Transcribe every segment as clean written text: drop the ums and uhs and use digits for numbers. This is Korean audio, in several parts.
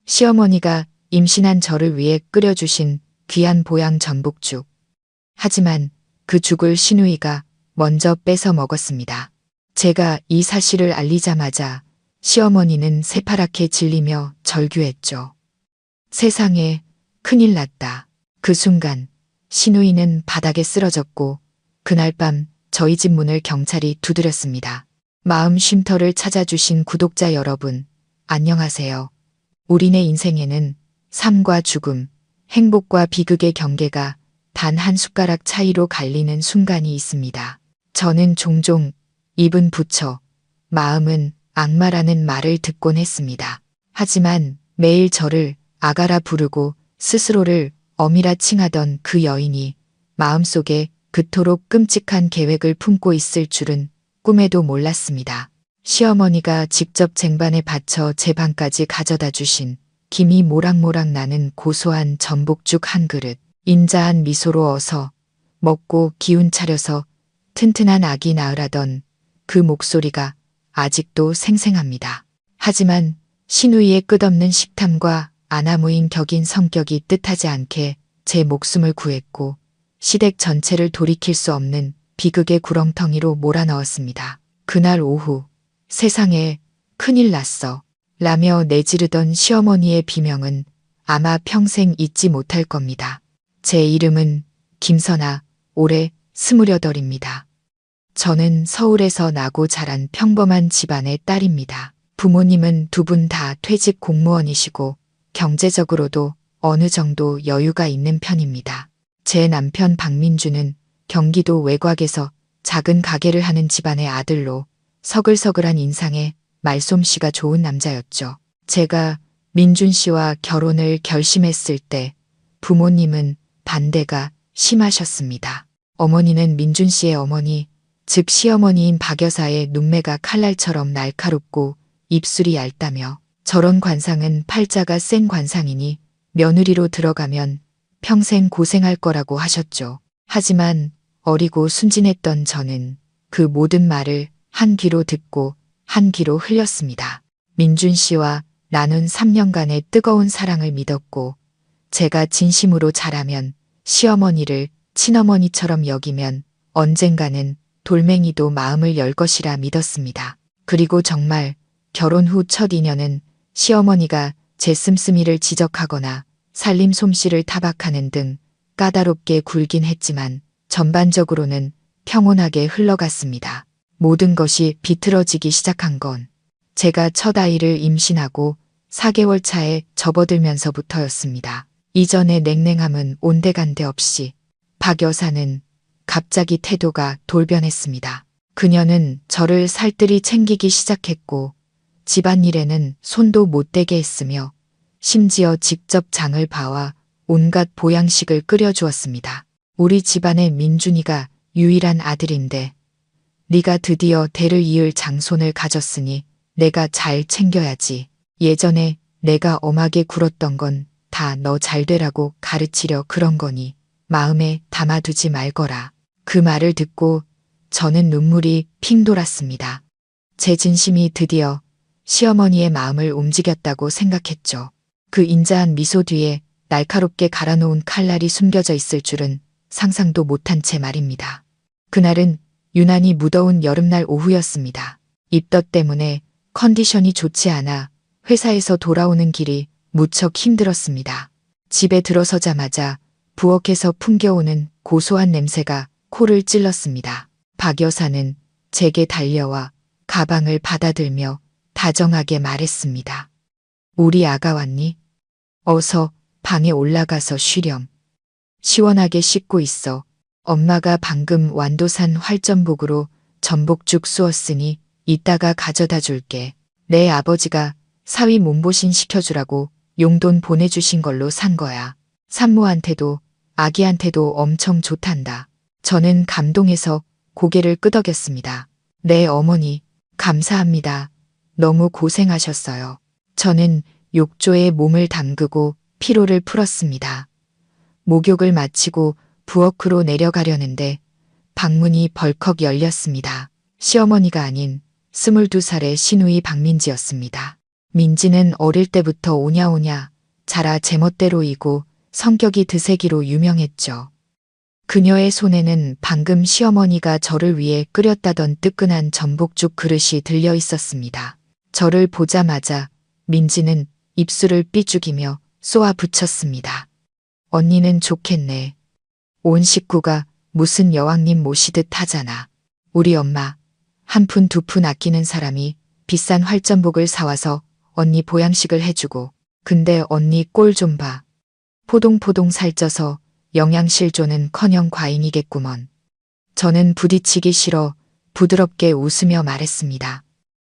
시어머니가 임신한 저를 위해 끓여주신 귀한 보양 전복죽. 하지만 그 죽을 시누이가 먼저 뺏어 먹었습니다. 제가 이 사실을 알리자마자 시어머니는 새파랗게 질리며 절규했죠. 세상에, 큰일 났다. 그 순간 시누이는 바닥에 쓰러졌고 그날 밤 저희 집 문을 경찰이 두드렸습니다. 마음 쉼터를 찾아주신 구독자 여러분, 안녕하세요. 우리네 인생에는 삶과 죽음, 행복과 비극의 경계가 단 한 숟가락 차이로 갈리는 순간이 있습니다. 저는 종종 입은 부처, 마음은 악마라는 말을 듣곤 했습니다. 하지만 매일 저를 아가라 부르고 스스로를 어미라 칭하던 그 여인이 마음속에 그토록 끔찍한 계획을 품고 있을 줄은 꿈에도 몰랐습니다. 시어머니가 직접 쟁반에 받쳐 제 방까지 가져다 주신 김이 모락모락 나는 고소한 전복죽 한 그릇, 인자한 미소로 어서 먹고 기운 차려서 튼튼한 아기 낳으라던 그 목소리가 아직도 생생합니다. 하지만 시누이의 끝없는 식탐과 아나무인 격인 성격이 뜻하지 않게 제 목숨을 구했고 시댁 전체를 돌이킬 수 없는 비극의 구렁텅이로 몰아넣었습니다. 그날 오후 세상에 큰일 났어 라며 내지르던 시어머니의 비명은 아마 평생 잊지 못할 겁니다. 제 이름은 김선아, 올해 28입니다. 저는 서울에서 나고 자란 평범한 집안의 딸입니다. 부모님은 두 분 다 퇴직 공무원이시고 경제적으로도 어느 정도 여유가 있는 편입니다. 제 남편 박민주는 경기도 외곽에서 작은 가게를 하는 집안의 아들로 서글서글한 인상에 말솜씨가 좋은 남자였죠. 제가 민준 씨와 결혼을 결심했을 때 부모님은 반대가 심하셨습니다. 어머니는 민준 씨의 어머니, 즉 시어머니인 박 여사의 눈매가 칼날처럼 날카롭고 입술이 얇다며 저런 관상은 팔자가 센 관상이니 며느리로 들어가면 평생 고생할 거라고 하셨죠. 하지만 어리고 순진했던 저는 그 모든 말을 한 귀로 듣고 한 귀로 흘렸습니다. 민준 씨와 나눈 3년간의 뜨거운 사랑을 믿었고 제가 진심으로 잘하면 시어머니를 친어머니처럼 여기면 언젠가는 돌멩이도 마음을 열 것이라 믿었습니다. 그리고 정말 결혼 후 첫 인연은 시어머니가 제 씀씀이를 지적하거나 살림 솜씨를 타박하는 등 까다롭게 굴긴 했지만 전반적으로는 평온하게 흘러갔습니다. 모든 것이 비틀어지기 시작한 건 제가 첫 아이를 임신하고 4개월 차에 접어들면서부터였습니다. 이전의 냉랭함은 온데간데 없이 박 여사는 갑자기 태도가 돌변했습니다. 그녀는 저를 살뜰히 챙기기 시작했고 집안일에는 손도 못 대게 했으며 심지어 직접 장을 봐와 온갖 보양식을 끓여주었습니다. 우리 집안의 민준이가 유일한 아들인데 네가 드디어 대를 이을 장손을 가졌으니 내가 잘 챙겨야지. 예전에 내가 엄하게 굴었던 건 다 너 잘 되라고 가르치려 그런 거니 마음에 담아두지 말거라. 그 말을 듣고 저는 눈물이 핑 돌았습니다. 제 진심이 드디어 시어머니의 마음을 움직였다고 생각했죠. 그 인자한 미소 뒤에 날카롭게 갈아놓은 칼날이 숨겨져 있을 줄은 상상도 못한 채 말입니다. 그날은 유난히 무더운 여름날 오후였습니다. 입덧 때문에 컨디션이 좋지 않아 회사에서 돌아오는 길이 무척 힘들었습니다. 집에 들어서자마자 부엌에서 풍겨오는 고소한 냄새가 코를 찔렀습니다. 박 여사는 제게 달려와 가방을 받아들며 다정하게 말했습니다. 우리 아가 왔니? 어서 방에 올라가서 쉬렴. 시원하게 씻고 있어. 엄마가 방금 완도산 활전복으로 전복죽 쑤었으니 이따가 가져다 줄게. 내 아버지가 사위 몸보신 시켜주라고 용돈 보내주신 걸로 산 거야. 산모한테도 아기한테도 엄청 좋단다. 저는 감동해서 고개를 끄덕였습니다. 네 어머니, 감사합니다. 너무 고생하셨어요. 저는 욕조에 몸을 담그고 피로를 풀었습니다. 목욕을 마치고 부엌으로 내려가려는데 방문이 벌컥 열렸습니다. 시어머니가 아닌 22살의 시누이 박민지였습니다. 민지는 어릴 때부터 오냐오냐 자라 제멋대로이고 성격이 드세기로 유명했죠. 그녀의 손에는 방금 시어머니가 저를 위해 끓였다던 뜨끈한 전복죽 그릇이 들려 있었습니다. 저를 보자마자 민지는 입술을 삐죽이며 쏘아 붙였습니다. 언니는 좋겠네. 온 식구가 무슨 여왕님 모시듯 하잖아. 우리 엄마 한 푼 두 푼 아끼는 사람이 비싼 활전복을 사와서 언니 보양식을 해주고 근데 언니 꼴 좀 봐. 포동포동 살쪄서 영양실조는커녕 과잉이겠구먼. 저는 부딪히기 싫어 부드럽게 웃으며 말했습니다.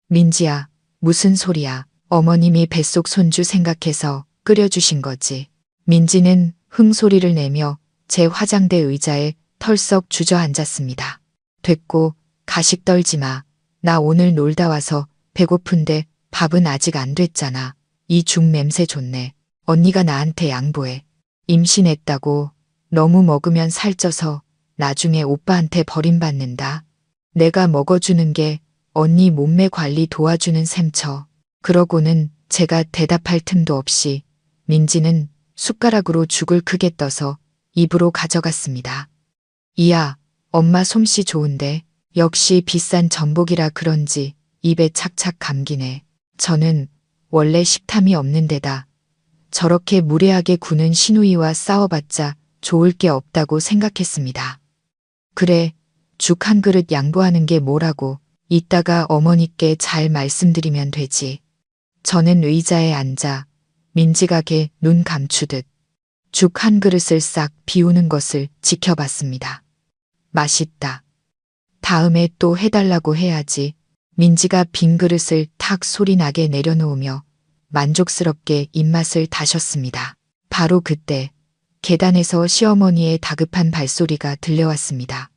민지야, 무슨 소리야. 어머님이 뱃속 손주 생각해서 끓여주신 거지. 민지는 흥소리를 내며 제 화장대 의자에 털썩 주저앉았습니다. 됐고 가식 떨지 마. 나 오늘 놀다 와서 배고픈데 밥은 아직 안 됐잖아. 이 죽 냄새 좋네. 언니가 나한테 양보해. 임신했다고 너무 먹으면 살쪄서 나중에 오빠한테 버림받는다. 내가 먹어주는 게 언니 몸매 관리 도와주는 셈쳐. 그러고는 제가 대답할 틈도 없이 민지는 숟가락으로 죽을 크게 떠서 입으로 가져갔습니다. 이야, 엄마 솜씨 좋은데 역시 비싼 전복이라 그런지 입에 착착 감기네. 저는 원래 식탐이 없는 데다 저렇게 무례하게 구는 시누이와 싸워봤자 좋을 게 없다고 생각했습니다. 그래, 죽 한 그릇 양보하는 게 뭐라고 이따가 어머니께 잘 말씀드리면 되지. 저는 의자에 앉아 민지가게 눈 감추듯 죽 한 그릇을 싹 비우는 것을 지켜봤습니다. 맛있다. 다음에 또 해달라고 해야지. 민지가 빈 그릇을 탁 소리나게 내려놓으며 만족스럽게 입맛을 다셨습니다. 바로 그때 계단에서 시어머니의 다급한 발소리가 들려왔습니다.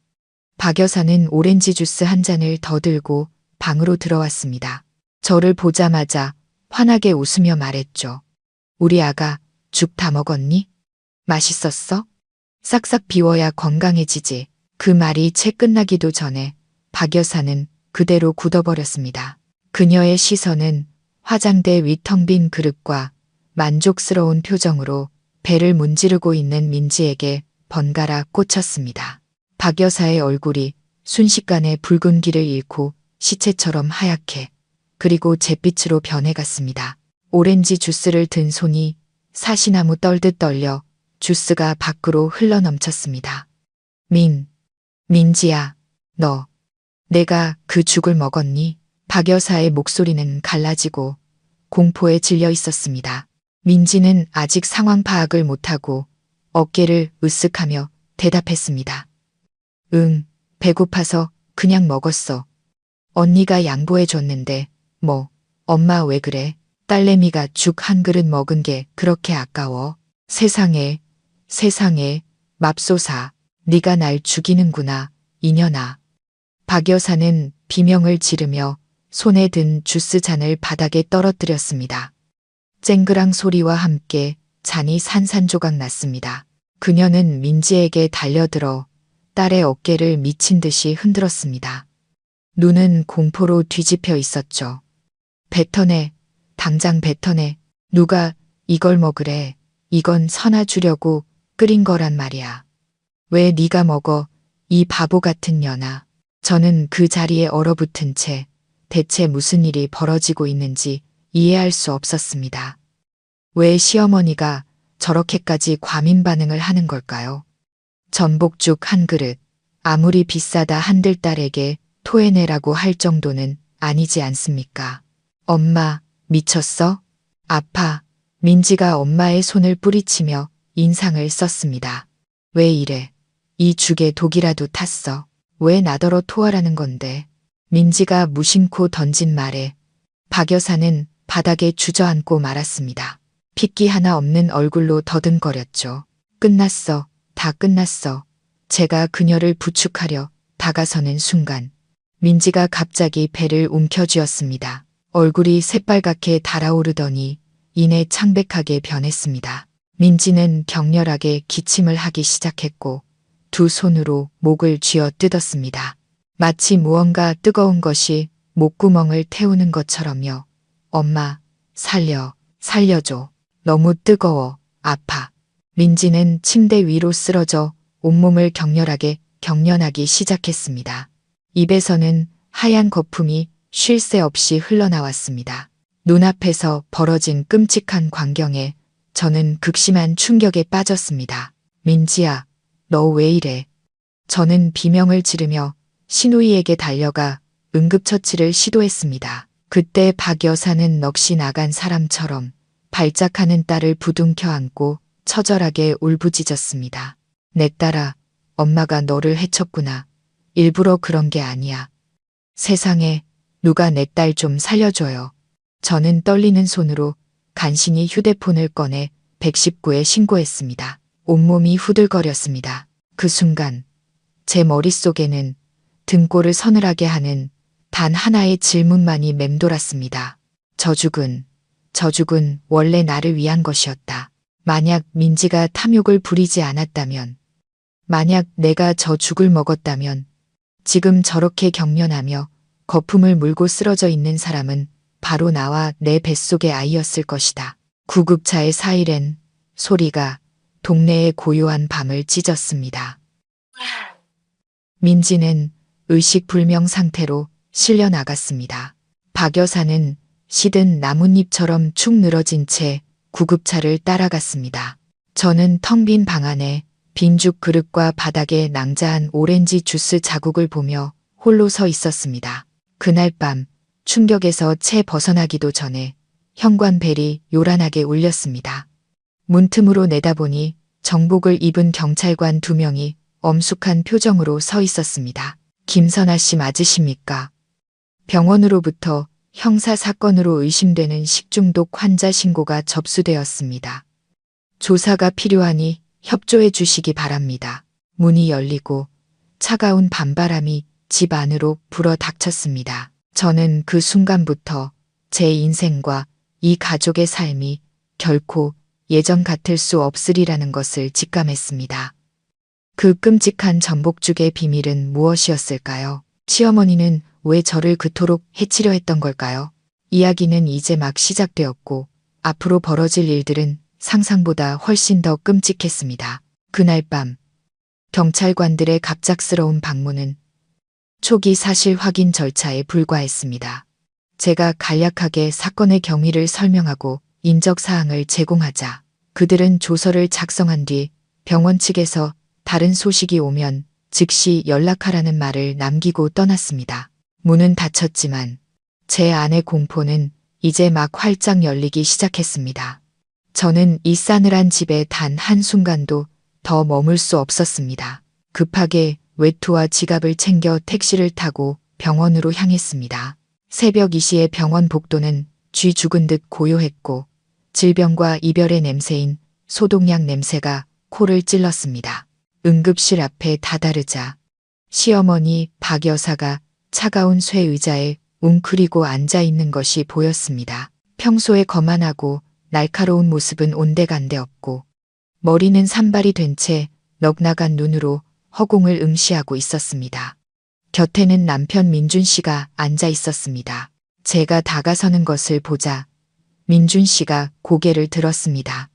박 여사는 오렌지 주스 한 잔을 더 들고 방으로 들어왔습니다. 저를 보자마자 환하게 웃으며 말했죠. 우리 아가 죽 다 먹었니? 맛있었어? 싹싹 비워야 건강해지지. 그 말이 채 끝나기도 전에 박 여사는 그대로 굳어버렸습니다. 그녀의 시선은 화장대 위 텅 빈 그릇과 만족스러운 표정으로 배를 문지르고 있는 민지에게 번갈아 꽂혔습니다. 박 여사의 얼굴이 순식간에 붉은기를 잃고 시체처럼 하얗게 그리고 잿빛으로 변해갔습니다. 오렌지 주스를 든 손이 사시나무 떨듯 떨려 주스가 밖으로 흘러넘쳤습니다. 민지야, 너 내가 그 죽을 먹었니? 박 여사의 목소리는 갈라지고 공포에 질려 있었습니다. 민지는 아직 상황 파악을 못하고 어깨를 으쓱하며 대답했습니다. 응, 배고파서 그냥 먹었어. 언니가 양보해줬는데 뭐 엄마 왜 그래? 딸내미가 죽 한 그릇 먹은 게 그렇게 아까워? 세상에 맙소사, 네가 날 죽이는구나, 이년아. 박 여사는 비명을 지르며 손에 든 주스 잔을 바닥에 떨어뜨렸습니다. 쨍그랑 소리와 함께 잔이 산산조각 났습니다. 그녀는 민지에게 달려들어 딸의 어깨를 미친 듯이 흔들었습니다. 눈은 공포로 뒤집혀 있었죠. 뱉어내, 당장 뱉어내. 누가 이걸 먹으래. 이건 선아 주려고 끓인 거란 말이야. 왜 네가 먹어, 이 바보 같은 년아. 저는 그 자리에 얼어붙은 채 대체 무슨 일이 벌어지고 있는지 이해할 수 없었습니다. 왜 시어머니가 저렇게까지 과민 반응을 하는 걸까요? 전복죽 한 그릇, 아무리 비싸다 한들 딸에게 토해내라고 할 정도는 아니지 않습니까? 엄마, 미쳤어? 아파. 민지가 엄마의 손을 뿌리치며 인상을 썼습니다. 왜 이래? 이 죽에 독이라도 탔어. 왜 나더러 토하라는 건데? 민지가 무심코 던진 말에 박 여사는 바닥에 주저앉고 말았습니다. 핏기 하나 없는 얼굴로 더듬거렸죠. 끝났어. 다 끝났어. 제가 그녀를 부축하려 다가서는 순간 민지가 갑자기 배를 움켜쥐었습니다. 얼굴이 새빨갛게 달아오르더니 이내 창백하게 변했습니다. 민지는 격렬하게 기침을 하기 시작했고 두 손으로 목을 쥐어 뜯었습니다. 마치 무언가 뜨거운 것이 목구멍을 태우는 것처럼요. 엄마, 살려줘. 너무 뜨거워. 아파. 민지는 침대 위로 쓰러져 온몸을 경련하기 시작했습니다. 입에서는 하얀 거품이 쉴 새 없이 흘러나왔습니다. 눈앞에서 벌어진 끔찍한 광경에 저는 극심한 충격에 빠졌습니다. 민지야, 너 왜 이래? 저는 비명을 지르며 신우이에게 달려가 응급처치를 시도했습니다. 그때 박 여사는 넋이 나간 사람처럼 발작하는 딸을 부둥켜 안고 처절하게 울부짖었습니다. 내 딸아, 엄마가 너를 해쳤구나. 일부러 그런 게 아니야. 세상에, 누가 내 딸 좀 살려줘요. 저는 떨리는 손으로 간신히 휴대폰을 꺼내 119에 신고했습니다. 온몸이 후들거렸습니다. 그 순간 제 머릿속에는 등골을 서늘하게 하는 단 하나의 질문만이 맴돌았습니다. 저 죽은 원래 나를 위한 것이었다. 만약 민지가 탐욕을 부리지 않았다면, 만약 내가 저 죽을 먹었다면, 지금 저렇게 경련하며 거품을 물고 쓰러져 있는 사람은 바로 나와 내 뱃속의 아이였을 것이다. 구급차의 사이렌 소리가 동네의 고요한 밤을 찢었습니다. 민지는 의식불명 상태로 실려 나갔습니다. 박 여사는 시든 나뭇잎처럼 축 늘어진 채 구급차를 따라갔습니다. 저는 텅 빈 방 안에 빈죽 그릇과 바닥에 낭자한 오렌지 주스 자국을 보며 홀로 서 있었습니다. 그날 밤 충격에서 채 벗어나기도 전에 현관벨이 요란하게 울렸습니다. 문틈으로 내다보니 정복을 입은 경찰관 2명이 엄숙한 표정으로 서 있었습니다. 김선아 씨 맞으십니까? 병원으로부터 형사사건으로 의심되는 식중독 환자 신고가 접수되었습니다. 조사가 필요하니 협조해 주시기 바랍니다. 문이 열리고 차가운 밤바람이 집 안으로 불어 닥쳤습니다. 저는 그 순간부터 제 인생과 이 가족의 삶이 결코 예전 같을 수 없으리라는 것을 직감했습니다. 그 끔찍한 전복죽의 비밀은 무엇이었을까요? 시어머니는 왜 저를 그토록 해치려 했던 걸까요? 이야기는 이제 막 시작되었고 앞으로 벌어질 일들은 상상보다 훨씬 더 끔찍했습니다. 그날 밤 경찰관들의 갑작스러운 방문은 초기 사실 확인 절차에 불과했습니다. 제가 간략하게 사건의 경위를 설명하고 인적사항을 제공하자 그들은 조서를 작성한 뒤 병원 측에서 다른 소식이 오면 즉시 연락하라는 말을 남기고 떠났습니다. 문은 닫혔지만 제 안의 공포는 이제 막 활짝 열리기 시작했습니다. 저는 이 싸늘한 집에 단 한순간도 더 머물 수 없었습니다. 급하게 외투와 지갑을 챙겨 택시를 타고 병원으로 향했습니다. 새벽 2시의 병원 복도는 쥐 죽은 듯 고요했고 질병과 이별의 냄새인 소독약 냄새가 코를 찔렀습니다. 응급실 앞에 다다르자 시어머니 박 여사가 차가운 쇠 의자에 웅크리고 앉아 있는 것이 보였습니다. 평소에 거만하고 날카로운 모습은 온데간데 없고 머리는 산발이 된 채 넉나간 눈으로 허공을 응시하고 있었습니다. 곁에는 남편 민준 씨가 앉아 있었습니다. 제가 다가서는 것을 보자 민준 씨가 고개를 들었습니다.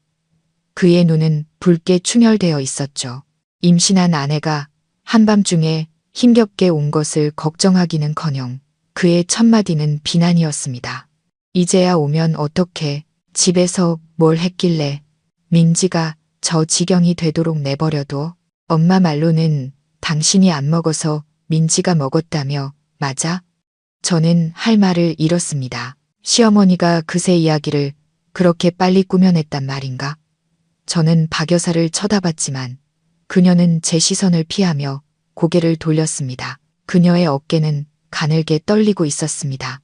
그의 눈은 붉게 충혈되어 있었죠. 임신한 아내가 한밤중에 힘겹게 온 것을 걱정하기는커녕 그의 첫마디는 비난이었습니다. 이제야 오면 어떡해. 집에서 뭘 했길래 민지가 저 지경이 되도록 내버려둬. 엄마 말로는 당신이 안 먹어서 민지가 먹었다며 맞아? 저는 할 말을 잃었습니다. 시어머니가 그새 이야기를 그렇게 빨리 꾸며냈단 말인가? 저는 박 여사를 쳐다봤지만 그녀는 제 시선을 피하며 고개를 돌렸습니다. 그녀의 어깨는 가늘게 떨리고 있었습니다.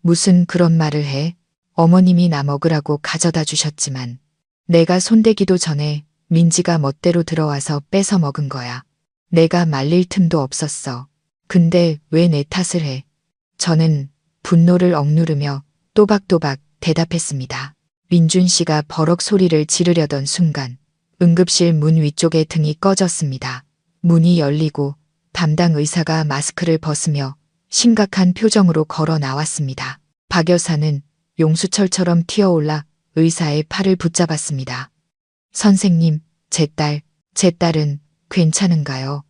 무슨 그런 말을 해? 어머님이 나 먹으라고 가져다 주셨지만 내가 손대기도 전에 민지가 멋대로 들어와서 뺏어 먹은 거야. 내가 말릴 틈도 없었어. 근데 왜 내 탓을 해? 저는 분노를 억누르며 또박또박 대답했습니다. 민준 씨가 버럭 소리를 지르려던 순간 응급실 문 위쪽에 등이 꺼졌습니다. 문이 열리고 담당 의사가 마스크를 벗으며 심각한 표정으로 걸어 나왔습니다. 박 여사는 용수철처럼 튀어올라 의사의 팔을 붙잡았습니다. 선생님, 제 딸은 괜찮은가요?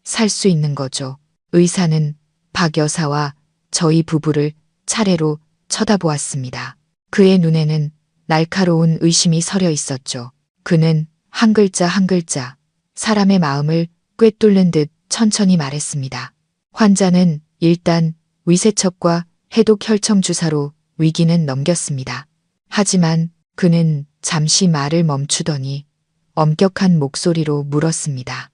살 수 있는 거죠? 의사는 박 여사와 저희 부부를 차례로 쳐다보았습니다. 그의 눈에는 날카로운 의심이 서려 있었죠. 그는 한 글자 한 글자 사람의 마음을 꿰뚫는 듯 천천히 말했습니다. 환자는 일단 위세척과 해독 혈청 주사로 위기는 넘겼습니다. 하지만 그는 잠시 말을 멈추더니 엄격한 목소리로 물었습니다.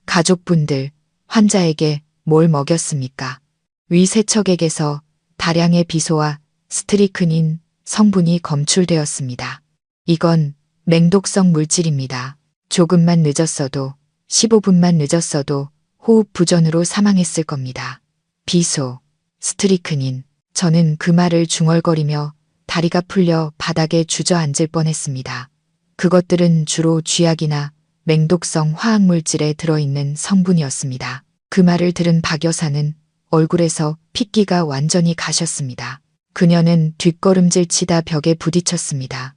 가족분들, 환자에게 뭘 먹였습니까? 위세척액에서 다량의 비소와 스트리크닌 성분이 검출되었습니다. 이건 맹독성 물질입니다. 조금만 늦었어도 15분만 늦었어도 호흡 부전으로 사망했을 겁니다. 비소, 스트리크닌. 저는 그 말을 중얼거리며 다리가 풀려 바닥에 주저앉을 뻔했습니다. 그것들은 주로 쥐약이나 맹독성 화학물질에 들어있는 성분이었습니다. 그 말을 들은 박 여사는 얼굴에서 핏기가 완전히 가셨습니다. 그녀는 뒷걸음질 치다 벽에 부딪혔습니다.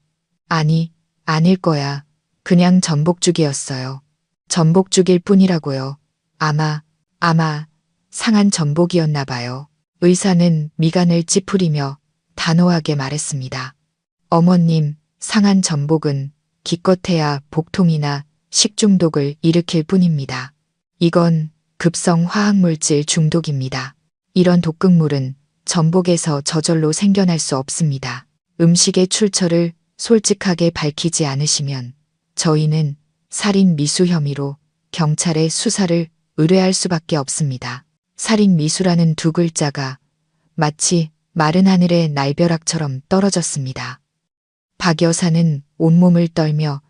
아니, 아닐 거야. 그냥 전복죽이었어요. 전복죽일 뿐이라고요. 아마 상한 전복이었나 봐요. 의사는 미간을 찌푸리며 단호하게 말했습니다. 어머님, 상한 전복은 기껏해야 복통이나 식중독을 일으킬 뿐입니다. 이건 급성 화학물질 중독입니다. 이런 독극물은 전복에서 저절로 생겨날 수 없습니다. 음식의 출처를 솔직하게 밝히지 않으시면 저희는 살인 미수 혐의로 경찰에 수사를 의뢰할 수밖에 없습니다. 살인 미수라는 두 글자가 마치 마른 하늘의 날벼락처럼 떨어졌습니다. 박 여사는 온몸을 떨며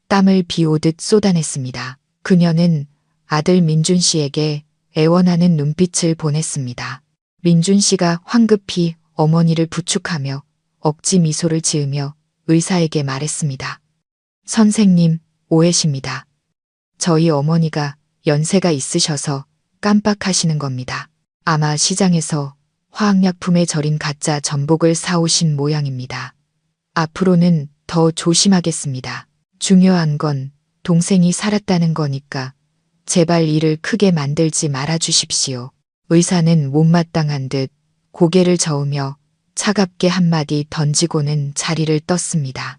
땀을 비오듯 쏟아냈습니다. 그녀는 아들 민준 씨에게 애원하는 눈빛을 보냈습니다. 민준 씨가 황급히 어머니를 부축하며 억지 미소를 지으며 의사에게 말했습니다. 선생님, 오해십니다. 저희 어머니가 연세가 있으셔서 깜빡하시는 겁니다. 아마 시장에서 화학약품에 절인 가짜 전복을 사오신 모양입니다. 앞으로는 더 조심하겠습니다. 중요한 건 동생이 살았다는 거니까 제발 일을 크게 만들지 말아 주십시오. 의사는 못마땅한 듯 고개를 저으며 차갑게 한마디 던지고는 자리를 떴습니다.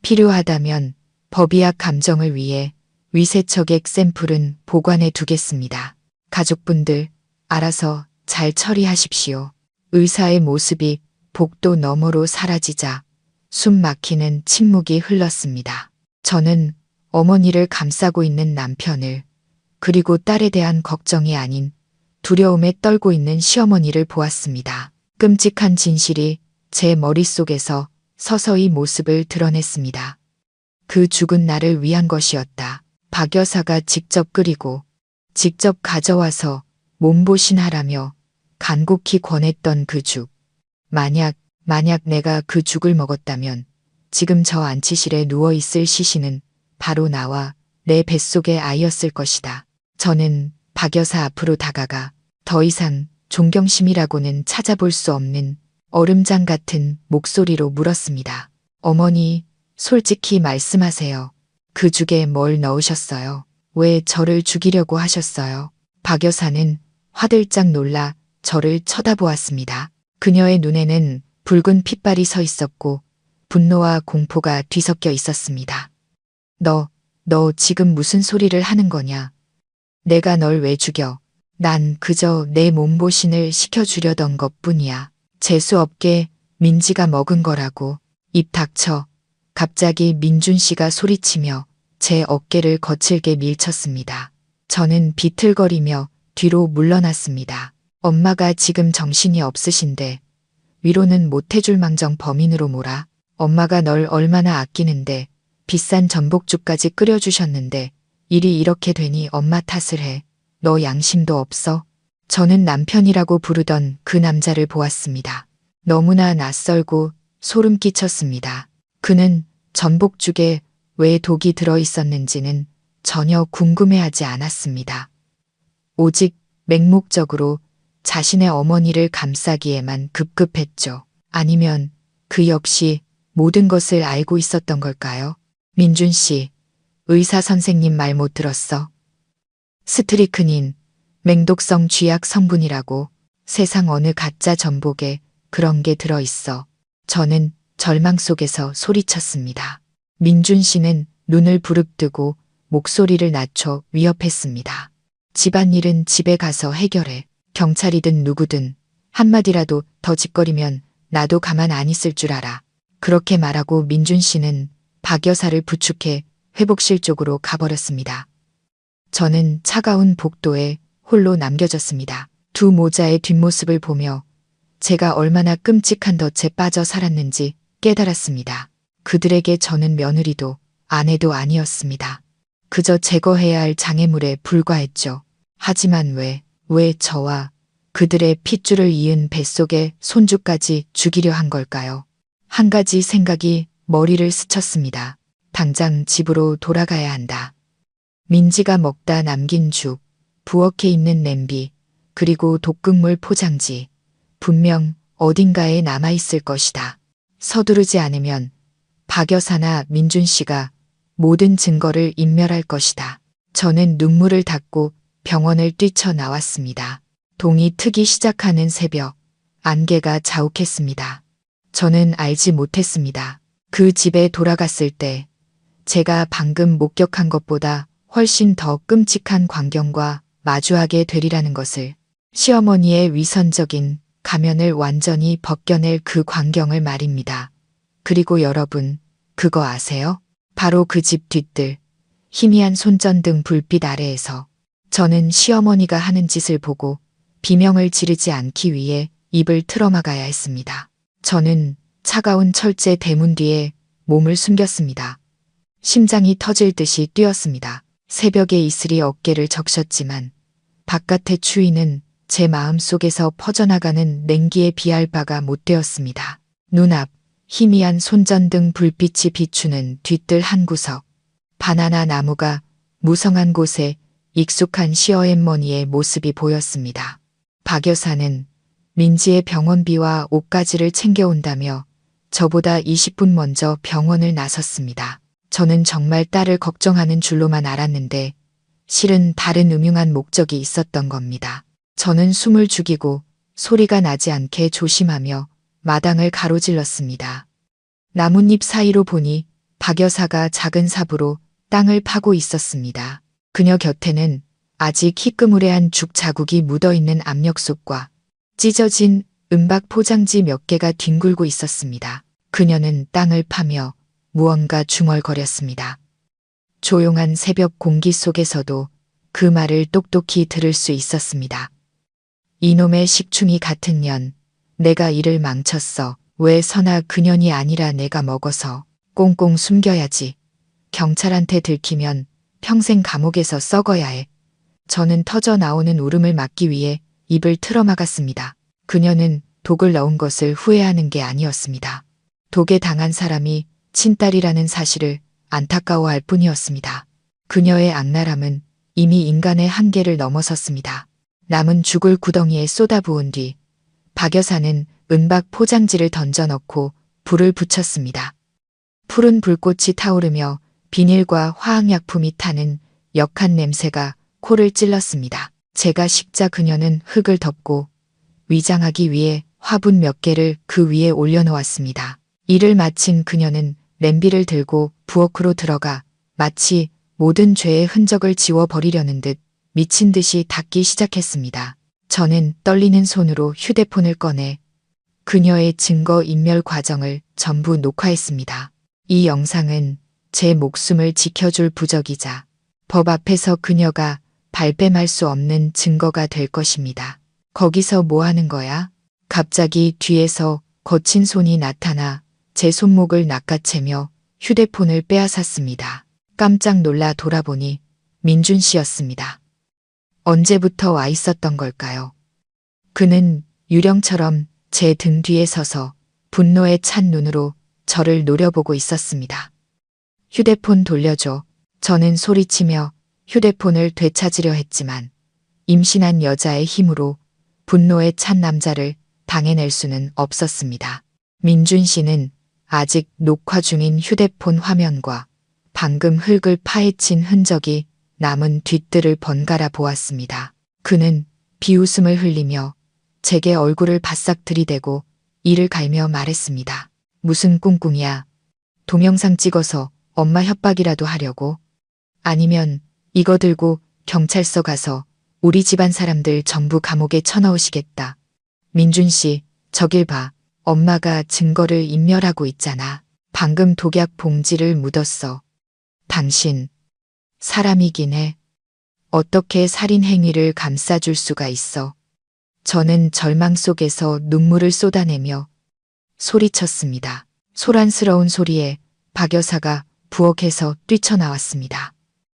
필요하다면 법의학 감정을 위해 위세척액 샘플은 보관해 두겠습니다. 가족분들, 알아서 잘 처리하십시오. 의사의 모습이 복도 너머로 사라지자 숨 막히는 침묵이 흘렀습니다. 저는 어머니를 감싸고 있는 남편을, 그리고 딸에 대한 걱정이 아닌 두려움에 떨고 있는 시어머니를 보았습니다. 끔찍한 진실이 제 머릿속에서 서서히 모습을 드러냈습니다. 그 죽은 나를 위한 것이었다. 박 여사가 직접 끓이고 직접 가져와서 몸보신하라며 간곡히 권했던 그 죽. 만약 내가 그 죽을 먹었다면 지금 저 안치실에 누워있을 시신은 바로 나와 내 뱃속의 아이였을 것이다. 저는 박 여사 앞으로 다가가 더 이상 존경심이라고는 찾아볼 수 없는 얼음장 같은 목소리로 물었습니다. 어머니, 솔직히 말씀하세요. 그 죽에 뭘 넣으셨어요? 왜 저를 죽이려고 하셨어요? 박 여사는 화들짝 놀라 저를 쳐다보았습니다. 그녀의 눈에는 붉은 핏발이 서 있었고 분노와 공포가 뒤섞여 있었습니다. 너 지금 무슨 소리를 하는 거냐? 내가 널 왜 죽여? 난 그저 내 몸보신을 시켜주려던 것뿐이야. 재수없게 민지가 먹은 거라고. 입 닥쳐. 갑자기 민준 씨가 소리치며 제 어깨를 거칠게 밀쳤습니다. 저는 비틀거리며 뒤로 물러났습니다. 엄마가 지금 정신이 없으신데 위로는 못해줄 망정 범인으로 몰아. 엄마가 널 얼마나 아끼는데 비싼 전복죽까지 끓여주셨는데 일이 이렇게 되니 엄마 탓을 해. 너 양심도 없어? 저는 남편이라고 부르던 그 남자를 보았습니다. 너무나 낯설고 소름 끼쳤습니다. 그는 전복죽에 왜 독이 들어있었는지는 전혀 궁금해하지 않았습니다. 오직 맹목적으로 자신의 어머니를 감싸기에만 급급했죠. 아니면 그 역시 모든 것을 알고 있었던 걸까요? 민준 씨, 의사 선생님 말 못 들었어. 스트리크닌, 맹독성 쥐약 성분이라고. 세상 어느 가짜 전복에 그런 게 들어있어. 저는 절망 속에서 소리쳤습니다. 민준 씨는 눈을 부릅뜨고 목소리를 낮춰 위협했습니다. 집안일은 집에 가서 해결해. 경찰이든 누구든 한마디라도 더 짓거리면 나도 가만 안 있을 줄 알아. 그렇게 말하고 민준 씨는 박 여사를 부축해 회복실 쪽으로 가버렸습니다. 저는 차가운 복도에 홀로 남겨졌습니다. 두 모자의 뒷모습을 보며 제가 얼마나 끔찍한 덫에 빠져 살았는지 깨달았습니다. 그들에게 저는 며느리도 아내도 아니었습니다. 그저 제거해야 할 장애물에 불과했죠. 하지만 왜 저와 그들의 핏줄을 이은 뱃속의 손주까지 죽이려 한 걸까요? 한 가지 생각이 머리를 스쳤습니다. 당장 집으로 돌아가야 한다. 민지가 먹다 남긴 죽, 부엌에 있는 냄비, 그리고 독극물 포장지, 분명 어딘가에 남아있을 것이다. 서두르지 않으면 박 여사나 민준 씨가 모든 증거를 인멸할 것이다. 저는 눈물을 닦고 병원을 뛰쳐나왔습니다. 동이 트기 시작하는 새벽, 안개가 자욱했습니다. 저는 알지 못했습니다. 그 집에 돌아갔을 때 제가 방금 목격한 것보다 훨씬 더 끔찍한 광경과 마주하게 되리라는 것을. 시어머니의 위선적인 가면을 완전히 벗겨낼 그 광경을 말입니다. 그리고 여러분, 그거 아세요? 바로 그 집 뒤뜰, 희미한 손전등 불빛 아래에서 저는 시어머니가 하는 짓을 보고 비명을 지르지 않기 위해 입을 틀어막아야 했습니다. 저는 차가운 철제 대문 뒤에 몸을 숨겼습니다. 심장이 터질 듯이 뛰었습니다. 새벽의 이슬이 어깨를 적셨지만 바깥의 추위는 제 마음 속에서 퍼져나가는 냉기에 비할 바가 못 되었습니다. 눈앞, 희미한 손전등 불빛이 비추는 뒤뜰 한 구석, 바나나 나무가 무성한 곳에 익숙한 시어머니의 모습이 보였습니다. 박 여사는 민지의 병원비와 옷가지를 챙겨온다며 저보다 20분 먼저 병원을 나섰습니다. 저는 정말 딸을 걱정하는 줄로만 알았는데 실은 다른 음흉한 목적이 있었던 겁니다. 저는 숨을 죽이고 소리가 나지 않게 조심하며 마당을 가로질렀습니다. 나뭇잎 사이로 보니 박 여사가 작은 삽으로 땅을 파고 있었습니다. 그녀 곁에는 아직 희끄무레한 죽 자국이 묻어있는 압력솥과 찢어진 은박 포장지 몇 개가 뒹굴고 있었습니다. 그녀는 땅을 파며 무언가 중얼거렸습니다. 조용한 새벽 공기 속에서도 그 말을 똑똑히 들을 수 있었습니다. 이놈의 식충이 같은 년, 내가 이를 망쳤어. 왜 선아 그년이 아니라 내가 먹어서 꽁꽁 숨겨야지. 경찰한테 들키면 평생 감옥에서 썩어야 해. 저는 터져 나오는 울음을 막기 위해 입을 틀어막았습니다. 그녀는 독을 넣은 것을 후회하는 게 아니었습니다. 독에 당한 사람이 친딸이라는 사실을 안타까워할 뿐이었습니다. 그녀의 악랄함은 이미 인간의 한계를 넘어섰습니다. 남은 죽을 구덩이에 쏟아부은 뒤 박 여사는 은박 포장지를 던져넣고 불을 붙였습니다. 푸른 불꽃이 타오르며 비닐과 화학약품이 타는 역한 냄새가 코를 찔렀습니다. 제가 식자 그녀는 흙을 덮고 위장하기 위해 화분 몇 개를 그 위에 올려놓았습니다. 일을 마친 그녀는 냄비를 들고 부엌으로 들어가 마치 모든 죄의 흔적을 지워버리려는 듯 미친 듯이 닦기 시작했습니다. 저는 떨리는 손으로 휴대폰을 꺼내 그녀의 증거 인멸 과정을 전부 녹화했습니다. 이 영상은 제 목숨을 지켜줄 부적이자 법 앞에서 그녀가 발뺌할 수 없는 증거가 될 것입니다. 거기서 뭐 하는 거야? 갑자기 뒤에서 거친 손이 나타나 제 손목을 낚아채며 휴대폰을 빼앗았습니다. 깜짝 놀라 돌아보니 민준 씨였습니다. 언제부터 와 있었던 걸까요? 그는 유령처럼 제 등 뒤에 서서 분노에 찬 눈으로 저를 노려보고 있었습니다. 휴대폰 돌려줘. 저는 소리치며 휴대폰을 되찾으려 했지만 임신한 여자의 힘으로 분노에 찬 남자를 당해낼 수는 없었습니다. 민준 씨는 아직 녹화 중인 휴대폰 화면과 방금 흙을 파헤친 흔적이 남은 뒷뜰을 번갈아 보았습니다. 그는 비웃음을 흘리며 제게 얼굴을 바싹 들이대고 이를 갈며 말했습니다. 무슨 꿍꿍이야. 동영상 찍어서 엄마 협박이라도 하려고? 아니면 이거 들고 경찰서 가서 우리 집안 사람들 전부 감옥에 쳐넣으시겠다. 민준 씨, 저길 봐. 엄마가 증거를 인멸하고 있잖아. 방금 독약 봉지를 묻었어. 당신, 사람이긴 해. 어떻게 살인 행위를 감싸줄 수가 있어. 저는 절망 속에서 눈물을 쏟아내며 소리쳤습니다. 소란스러운 소리에 박 여사가 부엌에서 뛰쳐나왔습니다.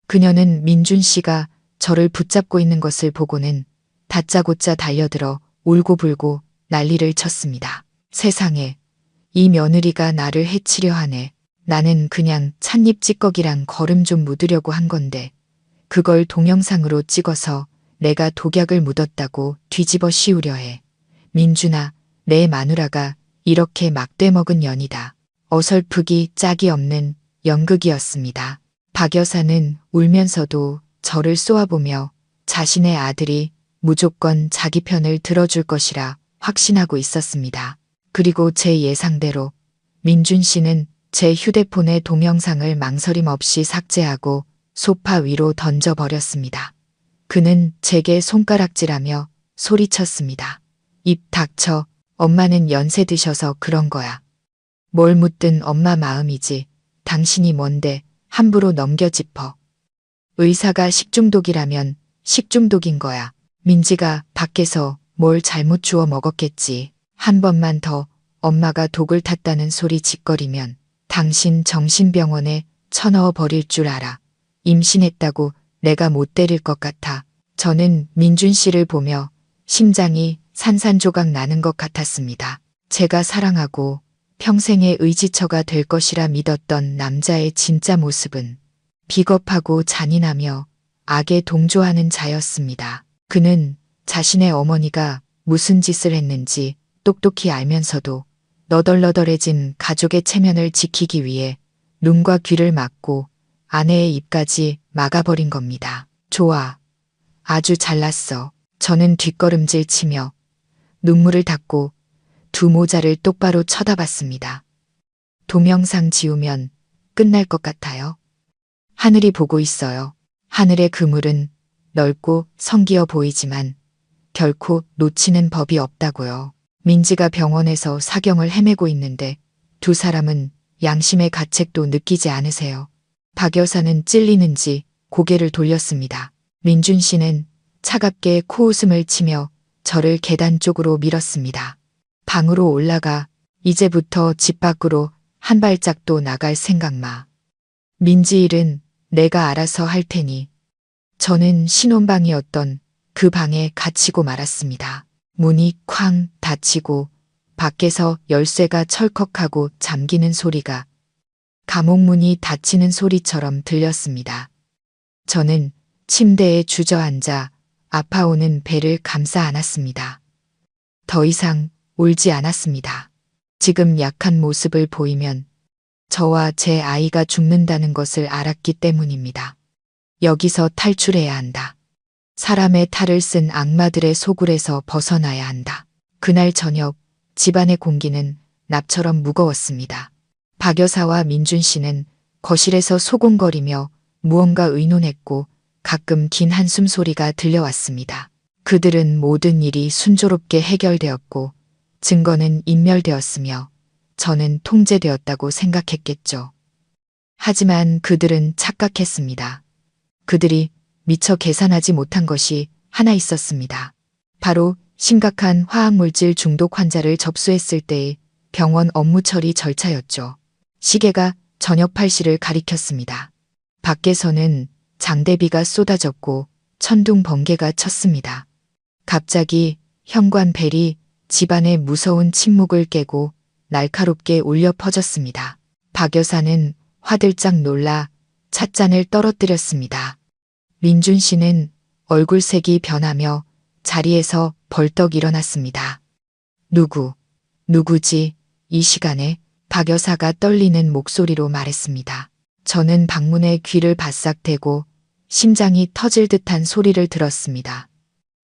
그녀는 민준 씨가 저를 붙잡고 있는 것을 보고는 다짜고짜 달려들어 울고불고 난리를 쳤습니다. 세상에, 이 며느리가 나를 해치려 하네. 나는 그냥 찻잎 찌꺼기랑 거름 좀 묻으려고 한 건데 그걸 동영상으로 찍어서 내가 독약을 묻었다고 뒤집어 씌우려 해. 민준아, 내 마누라가 이렇게 막돼 먹은 년이다. 어설프기 짝이 없는 연극이었습니다. 박 여사는 울면서도 저를 쏘아보며 자신의 아들이 무조건 자기 편을 들어줄 것이라 확신하고 있었습니다. 그리고 제 예상대로 민준 씨는 제 휴대폰의 동영상을 망설임 없이 삭제하고 소파 위로 던져버렸습니다. 그는 제게 손가락질하며 소리쳤습니다. 입 닥쳐. 엄마는 연세 드셔서 그런 거야. 뭘 묻든 엄마 마음이지. 당신이 뭔데 함부로 넘겨 짚어. 의사가 식중독이라면 식중독인 거야. 민지가 밖에서 뭘 잘못 주워 먹었겠지. 한 번만 더 엄마가 독을 탔다는 소리 짓거리면 당신 정신병원에 쳐넣어 버릴 줄 알아. 임신했다고 내가 못 때릴 것 같아. 저는 민준 씨를 보며 심장이 산산조각 나는 것 같았습니다. 제가 사랑하고 평생의 의지처가 될 것이라 믿었던 남자의 진짜 모습은 비겁하고 잔인하며 악에 동조하는 자였습니다. 그는 자신의 어머니가 무슨 짓을 했는지 똑똑히 알면서도 너덜너덜해진 가족의 체면을 지키기 위해 눈과 귀를 막고 아내의 입까지 막아버린 겁니다. 좋아. 아주 잘났어. 저는 뒷걸음질 치며 눈물을 닦고 두 모자를 똑바로 쳐다봤습니다. 동영상 지우면 끝날 것 같아요. 하늘이 보고 있어요. 하늘의 그물은 넓고 성기어 보이지만 결코 놓치는 법이 없다고요. 민지가 병원에서 사경을 헤매고 있는데 두 사람은 양심의 가책도 느끼지 않으세요. 박 여사는 찔리는지 고개를 돌렸습니다. 민준 씨는 차갑게 코웃음을 치며 저를 계단 쪽으로 밀었습니다. 방으로 올라가. 이제부터 집 밖으로 한 발짝도 나갈 생각 마. 민지 일은 내가 알아서 할 테니. 저는 신혼방이었던 그 방에 갇히고 말았습니다. 문이 쾅 닫히고 밖에서 열쇠가 철컥하고 잠기는 소리가 감옥문이 닫히는 소리처럼 들렸습니다. 저는 침대에 주저앉아 아파오는 배를 감싸 안았습니다. 더 이상 울지 않았습니다. 지금 약한 모습을 보이면 저와 제 아이가 죽는다는 것을 알았기 때문입니다. 여기서 탈출해야 한다. 사람의 탈을 쓴 악마들의 소굴에서 벗어나야 한다. 그날 저녁 집안의 공기는 납처럼 무거웠습니다. 박 여사와 민준 씨는 거실에서 소곤거리며 무언가 의논했고 가끔 긴 한숨 소리가 들려왔습니다. 그들은 모든 일이 순조롭게 해결되었고 증거는 인멸되었으며 저는 통제되었다고 생각했겠죠. 하지만 그들은 착각했습니다. 그들이 미처 계산하지 못한 것이 하나 있었습니다. 바로 심각한 화학물질 중독 환자를 접수했을 때의 병원 업무 처리 절차였죠. 시계가 저녁 8시를 가리켰습니다. 밖에서는 장대비가 쏟아졌고 천둥 번개가 쳤습니다. 갑자기 현관 벨이 집안의 무서운 침묵을 깨고 날카롭게 울려 퍼졌습니다. 박 여사는 화들짝 놀라 찻잔을 떨어뜨렸습니다. 민준 씨는 얼굴색이 변하며 자리에서 벌떡 일어났습니다. 누구지? 이 시간에 박 여사가 떨리는 목소리로 말했습니다. 저는 방문에 귀를 바싹 대고 심장이 터질 듯한 소리를 들었습니다.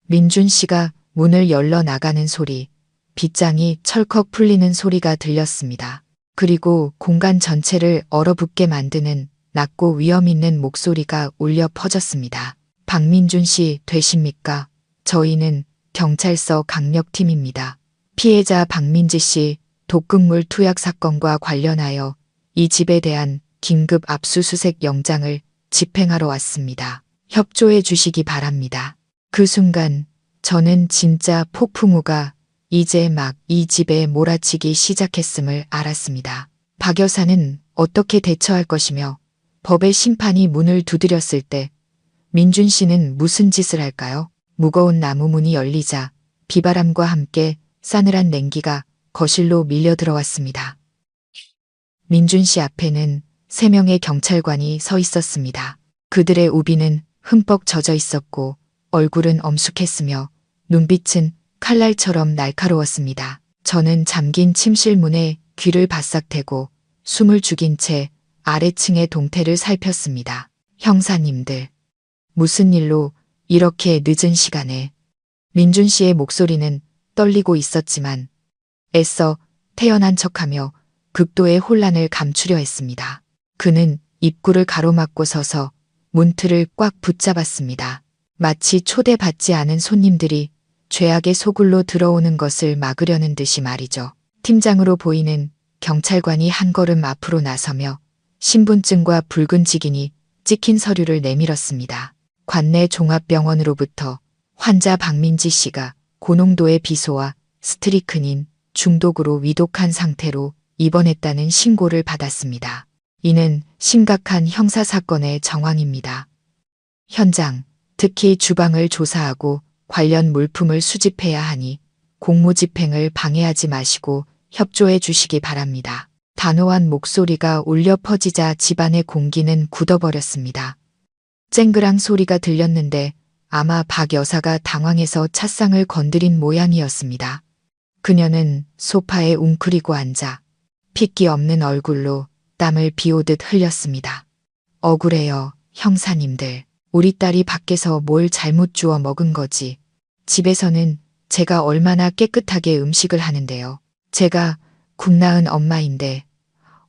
민준 씨가 문을 열러 나가는 소리, 빗장이 철컥 풀리는 소리가 들렸습니다. 그리고 공간 전체를 얼어붙게 만드는 낮고 위험 있는 목소리가 울려 퍼졌습니다. 박민준 씨 되십니까? 저희는 경찰서 강력팀입니다. 피해자 박민지 씨 독극물 투약 사건과 관련하여 이 집에 대한 긴급 압수수색 영장을 집행하러 왔습니다. 협조해 주시기 바랍니다. 그 순간 저는 진짜 폭풍우가 이제 막 이 집에 몰아치기 시작했음을 알았습니다. 박 여사는 어떻게 대처할 것이며 법의 심판이 문을 두드렸을 때 민준 씨는 무슨 짓을 할까요? 무거운 나무 문이 열리자 비바람과 함께 싸늘한 냉기가 거실로 밀려 들어왔습니다. 민준 씨 앞에는 3명의 경찰관이 서 있었습니다. 그들의 우비는 흠뻑 젖어 있었고 얼굴은 엄숙했으며 눈빛은 칼날처럼 날카로웠습니다. 저는 잠긴 침실 문에 귀를 바싹 대고 숨을 죽인 채 아래층의 동태를 살폈습니다. 형사님들, 무슨 일로 이렇게 늦은 시간에. 민준 씨의 목소리는 떨리고 있었지만 애써 태연한 척하며 극도의 혼란을 감추려 했습니다. 그는 입구를 가로막고 서서 문틀을 꽉 붙잡았습니다. 마치 초대받지 않은 손님들이 죄악의 소굴로 들어오는 것을 막으려는 듯이 말이죠. 팀장으로 보이는 경찰관이 한 걸음 앞으로 나서며 신분증과 붉은 직인이 찍힌 서류를 내밀었습니다. 관내 종합병원으로부터 환자 박민지 씨가 고농도의 비소와 스트리크닌 중독으로 위독한 상태로 입원했다는 신고를 받았습니다. 이는 심각한 형사사건의 정황입니다. 현장, 특히 주방을 조사하고 관련 물품을 수집해야 하니 공무집행을 방해하지 마시고 협조해 주시기 바랍니다. 단호한 목소리가 울려 퍼지자 집안의 공기는 굳어버렸습니다. 쨍그랑 소리가 들렸는데 아마 박 여사가 당황해서 찻상을 건드린 모양이었습니다. 그녀는 소파에 웅크리고 앉아 핏기 없는 얼굴로 땀을 비오듯 흘렸습니다. 억울해요, 형사님들. 우리 딸이 밖에서 뭘 잘못 주워 먹은 거지. 집에서는 제가 얼마나 깨끗하게 음식을 하는데요. 제가 국 낳은 엄마인데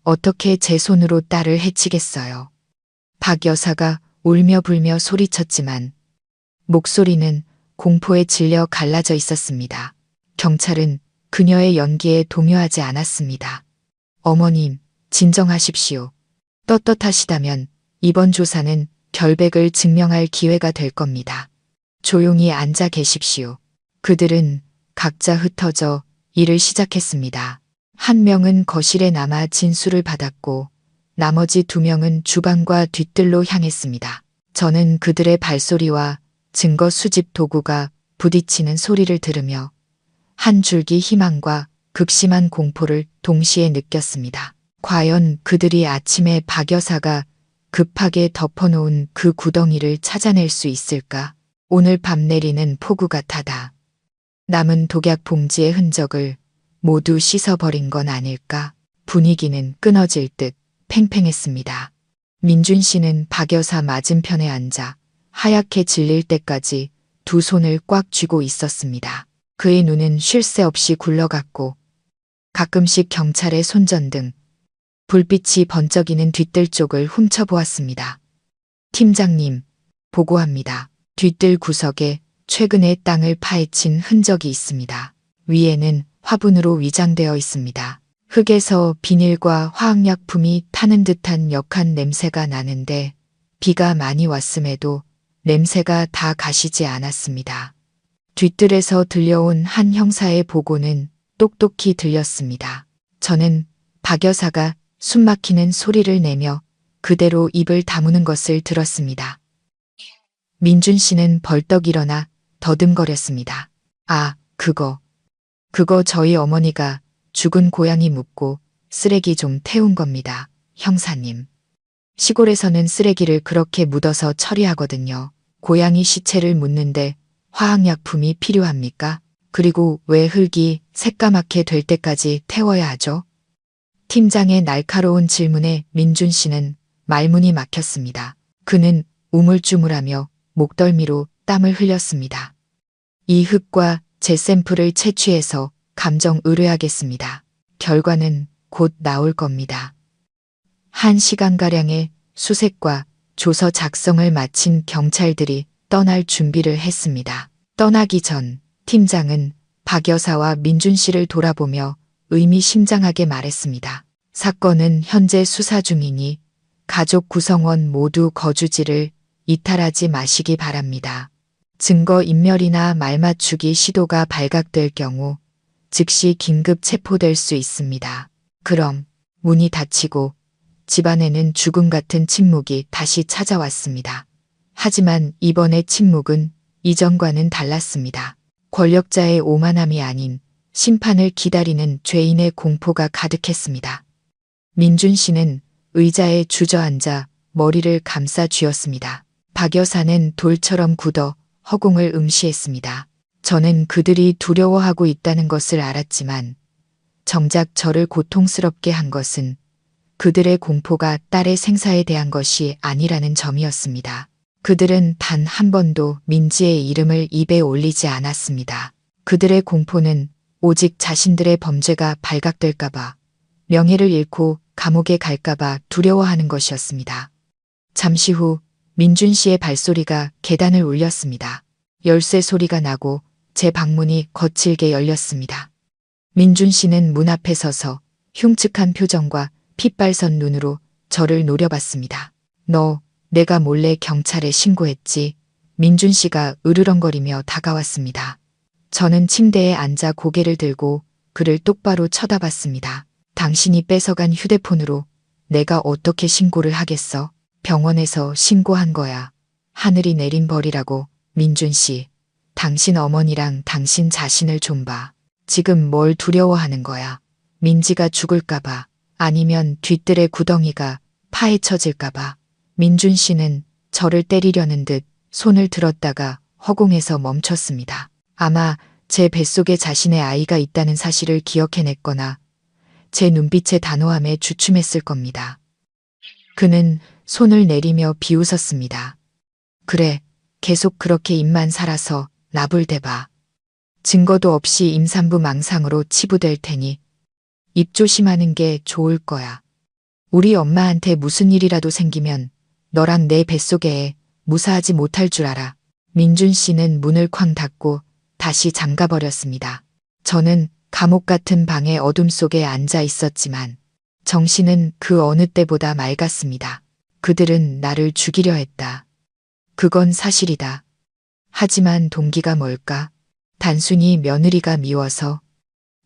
어떻게 제 손으로 딸을 해치겠어요. 박 여사가 울며 불며 소리쳤지만 목소리는 공포에 질려 갈라져 있었습니다. 경찰은 그녀의 연기에 동요하지 않았습니다. 어머님, 진정하십시오. 떳떳하시다면 이번 조사는 결백을 증명할 기회가 될 겁니다. 조용히 앉아 계십시오. 그들은 각자 흩어져 일을 시작했습니다. 한 명은 거실에 남아 진술을 받았고 나머지 2명은 주방과 뒤뜰로 향했습니다. 저는 그들의 발소리와 증거 수집 도구가 부딪히는 소리를 들으며 한 줄기 희망과 극심한 공포를 동시에 느꼈습니다. 과연 그들이 아침에 박 여사가 급하게 덮어놓은 그 구덩이를 찾아낼 수 있을까? 오늘 밤 내리는 폭우 같아다. 남은 독약 봉지의 흔적을 모두 씻어버린 건 아닐까? 분위기는 끊어질 듯 팽팽했습니다. 민준 씨는 박 여사 맞은편에 앉아 하얗게 질릴 때까지 2 손을 꽉 쥐고 있었습니다. 그의 눈은 쉴 새 없이 굴러갔고 가끔씩 경찰의 손전등, 불빛이 번쩍이는 뒤뜰 쪽을 훔쳐보았습니다. 팀장님, 보고합니다. 뒤뜰 구석에 최근에 땅을 파헤친 흔적이 있습니다. 위에는 화분으로 위장되어 있습니다. 흙에서 비닐과 화학약품이 타는 듯한 역한 냄새가 나는데 비가 많이 왔음에도 냄새가 다 가시지 않았습니다. 뒤뜰에서 들려온 한 형사의 보고는 똑똑히 들렸습니다. 저는 박 여사가 숨막히는 소리를 내며 그대로 입을 다무는 것을 들었습니다. 민준 씨는 벌떡 일어나 더듬거렸습니다. 아, 그거 저희 어머니가 죽은 고양이 묻고 쓰레기 좀 태운 겁니다. 형사님. 시골에서는 쓰레기를 그렇게 묻어서 처리하거든요. 고양이 시체를 묻는데 화학약품이 필요합니까? 그리고 왜 흙이 새까맣게 될 때까지 태워야 하죠? 팀장의 날카로운 질문에 민준 씨는 말문이 막혔습니다. 그는 우물쭈물하며 목덜미로 땀을 흘렸습니다. 이 흙과 제 샘플을 채취해서 감정 의뢰하겠습니다. 결과는 곧 나올 겁니다. 1시간가량의 수색과 조서 작성을 마친 경찰들이 떠날 준비를 했습니다. 떠나기 전 팀장은 박 여사와 민준 씨를 돌아보며 의미심장하게 말했습니다. 사건은 현재 수사 중이니 가족 구성원 모두 거주지를 이탈하지 마시기 바랍니다. 증거인멸이나 말맞추기 시도가 발각될 경우 즉시 긴급 체포될 수 있습니다. 그럼 문이 닫히고 집안에는 죽음 같은 침묵이 다시 찾아왔습니다. 하지만 이번의 침묵은 이전과는 달랐습니다. 권력자의 오만함이 아닌 심판을 기다리는 죄인의 공포가 가득했습니다. 민준 씨는 의자에 주저앉아 머리를 감싸 쥐었습니다. 박 여사는 돌처럼 굳어 허공을 응시했습니다. 저는 그들이 두려워하고 있다는 것을 알았지만 정작 저를 고통스럽게 한 것은 그들의 공포가 딸의 생사에 대한 것이 아니라는 점이었습니다. 그들은 단 한 번도 민지의 이름을 입에 올리지 않았습니다. 그들의 공포는 오직 자신들의 범죄가 발각될까봐, 명예를 잃고 감옥에 갈까봐 두려워하는 것이었습니다. 잠시 후 민준 씨의 발소리가 계단을 울렸습니다. 열쇠 소리가 나고 제 방문이 거칠게 열렸습니다. 민준 씨는 문 앞에 서서 흉측한 표정과 핏발선 눈으로 저를 노려봤습니다. 너, 내가 몰래 경찰에 신고했지. 민준 씨가 으르렁거리며 다가왔습니다. 저는 침대에 앉아 고개를 들고 그를 똑바로 쳐다봤습니다. 당신이 뺏어간 휴대폰으로 내가 어떻게 신고를 하겠어? 병원에서 신고한 거야. 하늘이 내린 벌이라고. 민준 씨, 당신 어머니랑 당신 자신을 좀 봐. 지금 뭘 두려워하는 거야? 민지가 죽을까봐, 아니면 뒤뜰의 구덩이가 파헤쳐질까봐. 민준 씨는 저를 때리려는 듯 손을 들었다가 허공에서 멈췄습니다. 아마 제 뱃속에 자신의 아이가 있다는 사실을 기억해냈거나 제 눈빛의 단호함에 주춤했을 겁니다. 그는 손을 내리며 비웃었습니다. 그래, 계속 그렇게 입만 살아서 나불대봐. 증거도 없이 임산부 망상으로 치부될 테니 입 조심하는 게 좋을 거야. 우리 엄마한테 무슨 일이라도 생기면 너랑 내 뱃속에 애 무사하지 못할 줄 알아. 민준 씨는 문을 쾅 닫고 다시 잠가버렸습니다. 저는 감옥 같은 방의 어둠 속에 앉아 있었지만 정신은 그 어느 때보다 맑았습니다. 그들은 나를 죽이려 했다. 그건 사실이다. 하지만 동기가 뭘까? 단순히 며느리가 미워서?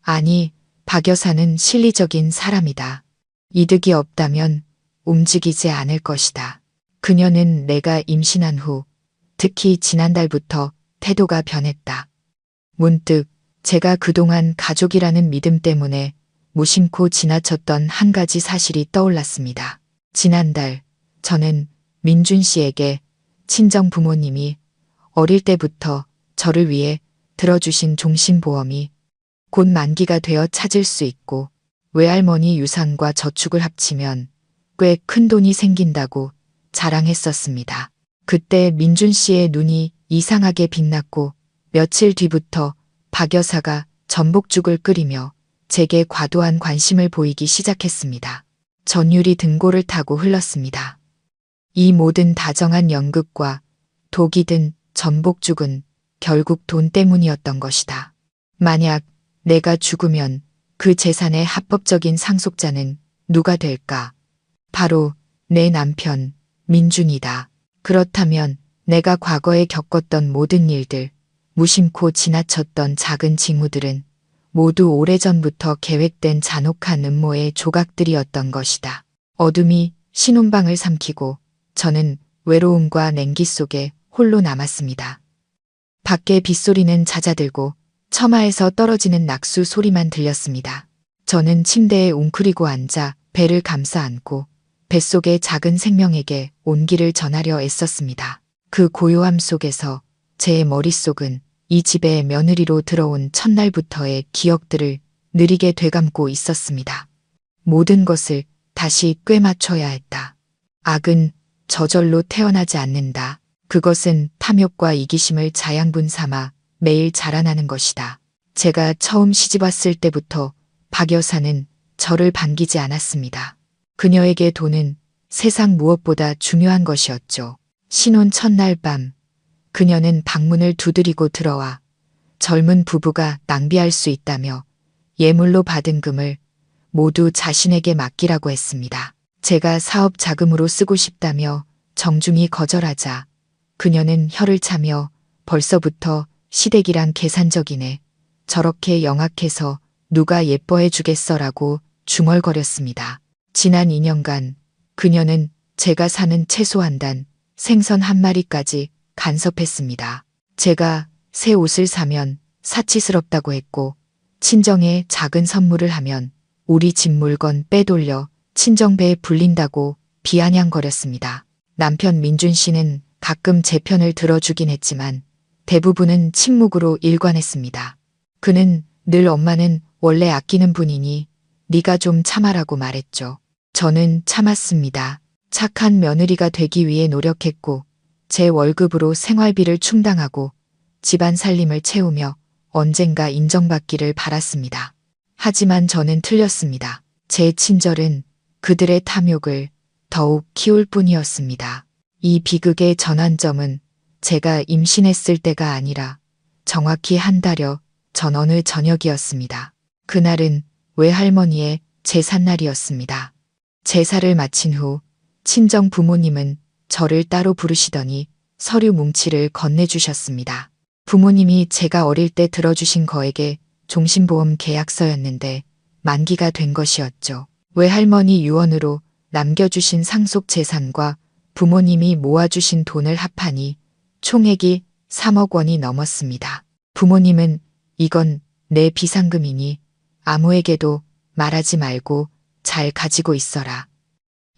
아니, 박 여사는 실리적인 사람이다. 이득이 없다면 움직이지 않을 것이다. 그녀는 내가 임신한 후, 특히 지난달부터 태도가 변했다. 문득 제가 그동안 가족이라는 믿음 때문에 무심코 지나쳤던 한 가지 사실이 떠올랐습니다. 지난달 저는 민준 씨에게 친정 부모님이 어릴 때부터 저를 위해 들어주신 종신보험이 곧 만기가 되어 찾을 수 있고 외할머니 유산과 저축을 합치면 꽤 큰 돈이 생긴다고 자랑했었습니다. 그때 민준 씨의 눈이 이상하게 빛났고 며칠 뒤부터 박 여사가 전복죽을 끓이며 제게 과도한 관심을 보이기 시작했습니다. 전율이 등골을 타고 흘렀습니다. 이 모든 다정한 연극과 독이 든 전복죽은 결국 돈 때문이었던 것이다. 만약 내가 죽으면 그 재산의 합법적인 상속자는 누가 될까? 바로 내 남편 민준이다. 그렇다면 내가 과거에 겪었던 모든 일들, 무심코 지나쳤던 작은 징후들은 모두 오래전부터 계획된 잔혹한 음모의 조각들이었던 것이다. 어둠이 신혼방을 삼키고 저는 외로움과 냉기 속에 홀로 남았습니다. 밖에 빗소리는 잦아들고 처마에서 떨어지는 낙수 소리만 들렸습니다. 저는 침대에 웅크리고 앉아 배를 감싸 안고 뱃속의 작은 생명에게 온기를 전하려 애썼습니다. 그 고요함 속에서 제 머릿속은 이 집에 며느리로 들어온 첫날부터의 기억들을 느리게 되감고 있었습니다. 모든 것을 다시 꿰맞춰야 했다. 악은 저절로 태어나지 않는다. 그것은 탐욕과 이기심을 자양분 삼아 매일 자라나는 것이다. 제가 처음 시집왔을 때부터 박 여사는 저를 반기지 않았습니다. 그녀에게 돈은 세상 무엇보다 중요한 것이었죠. 신혼 첫날 밤, 그녀는 방문을 두드리고 들어와 젊은 부부가 낭비할 수 있다며 예물로 받은 금을 모두 자신에게 맡기라고 했습니다. 제가 사업 자금으로 쓰고 싶다며 정중히 거절하자 그녀는 혀를 차며 벌써부터 시댁이란 계산적이네. 저렇게 영악해서 누가 예뻐해 주겠어라고 중얼거렸습니다. 지난 2년간 그녀는 제가 사는 채소 한 단, 생선 한 마리까지 간섭했습니다. 제가 새 옷을 사면 사치스럽다고 했고 친정에 작은 선물을 하면 우리 집 물건 빼돌려 친정배에 불린다고 비아냥거렸습니다. 남편 민준 씨는 가끔 제 편을 들어주긴 했지만 대부분은 침묵으로 일관했습니다. 그는 늘 엄마는 원래 아끼는 분이니 네가 좀 참아라고 말했죠. 저는 참았습니다. 착한 며느리가 되기 위해 노력했고 제 월급으로 생활비를 충당하고 집안 살림을 채우며 언젠가 인정받기를 바랐습니다. 하지만 저는 틀렸습니다. 제 친절은 그들의 탐욕을 더욱 키울 뿐이었습니다. 이 비극의 전환점은 제가 임신했을 때가 아니라 정확히 한 달여 전 어느 저녁이었습니다. 그날은 외할머니의 제삿날이었습니다. 제사를 마친 후 친정 부모님은 저를 따로 부르시더니 서류 뭉치를 건네주셨습니다. 부모님이 제가 어릴 때 들어주신 거액의 종신보험 계약서였는데 만기가 된 것이었죠. 외할머니 유언으로 남겨주신 상속 재산과 부모님이 모아주신 돈을 합하니 총액이 3억 원이 넘었습니다. 부모님은 이건 내 비상금이니 아무에게도 말하지 말고 잘 가지고 있어라.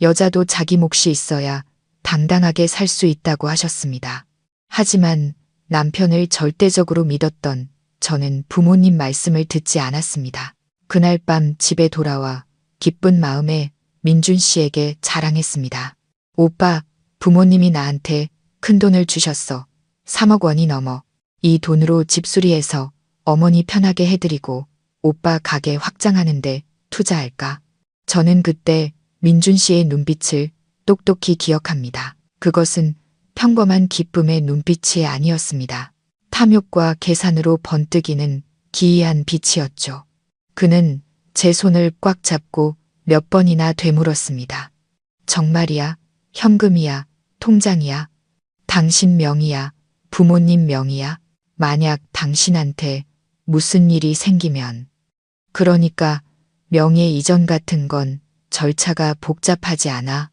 여자도 자기 몫이 있어야 당당하게 살 수 있다고 하셨습니다. 하지만 남편을 절대적으로 믿었던 저는 부모님 말씀을 듣지 않았습니다. 그날 밤 집에 돌아와 기쁜 마음에 민준 씨에게 자랑했습니다. 오빠, 부모님이 나한테 큰돈을 주셨어. 3억 원이 넘어. 이 돈으로 집 수리해서 어머니 편하게 해드리고 오빠 가게 확장하는데 투자할까? 저는 그때 민준 씨의 눈빛을 똑똑히 기억합니다. 그것은 평범한 기쁨의 눈빛이 아니었습니다. 탐욕과 계산으로 번뜩이는 기이한 빛이었죠. 그는 제 손을 꽉 잡고 몇 번이나 되물었습니다. 정말이야? 현금이야? 통장이야? 당신 명의야? 부모님 명의야? 만약 당신한테 무슨 일이 생기면. 그러니까 명예 이전 같은 건 절차가 복잡하지 않아.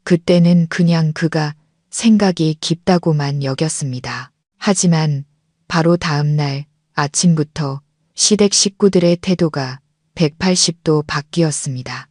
그때는 그냥 그가 생각이 깊다고만 여겼습니다. 하지만 바로 다음 날 아침부터 시댁 식구들의 태도가 180도 바뀌었습니다.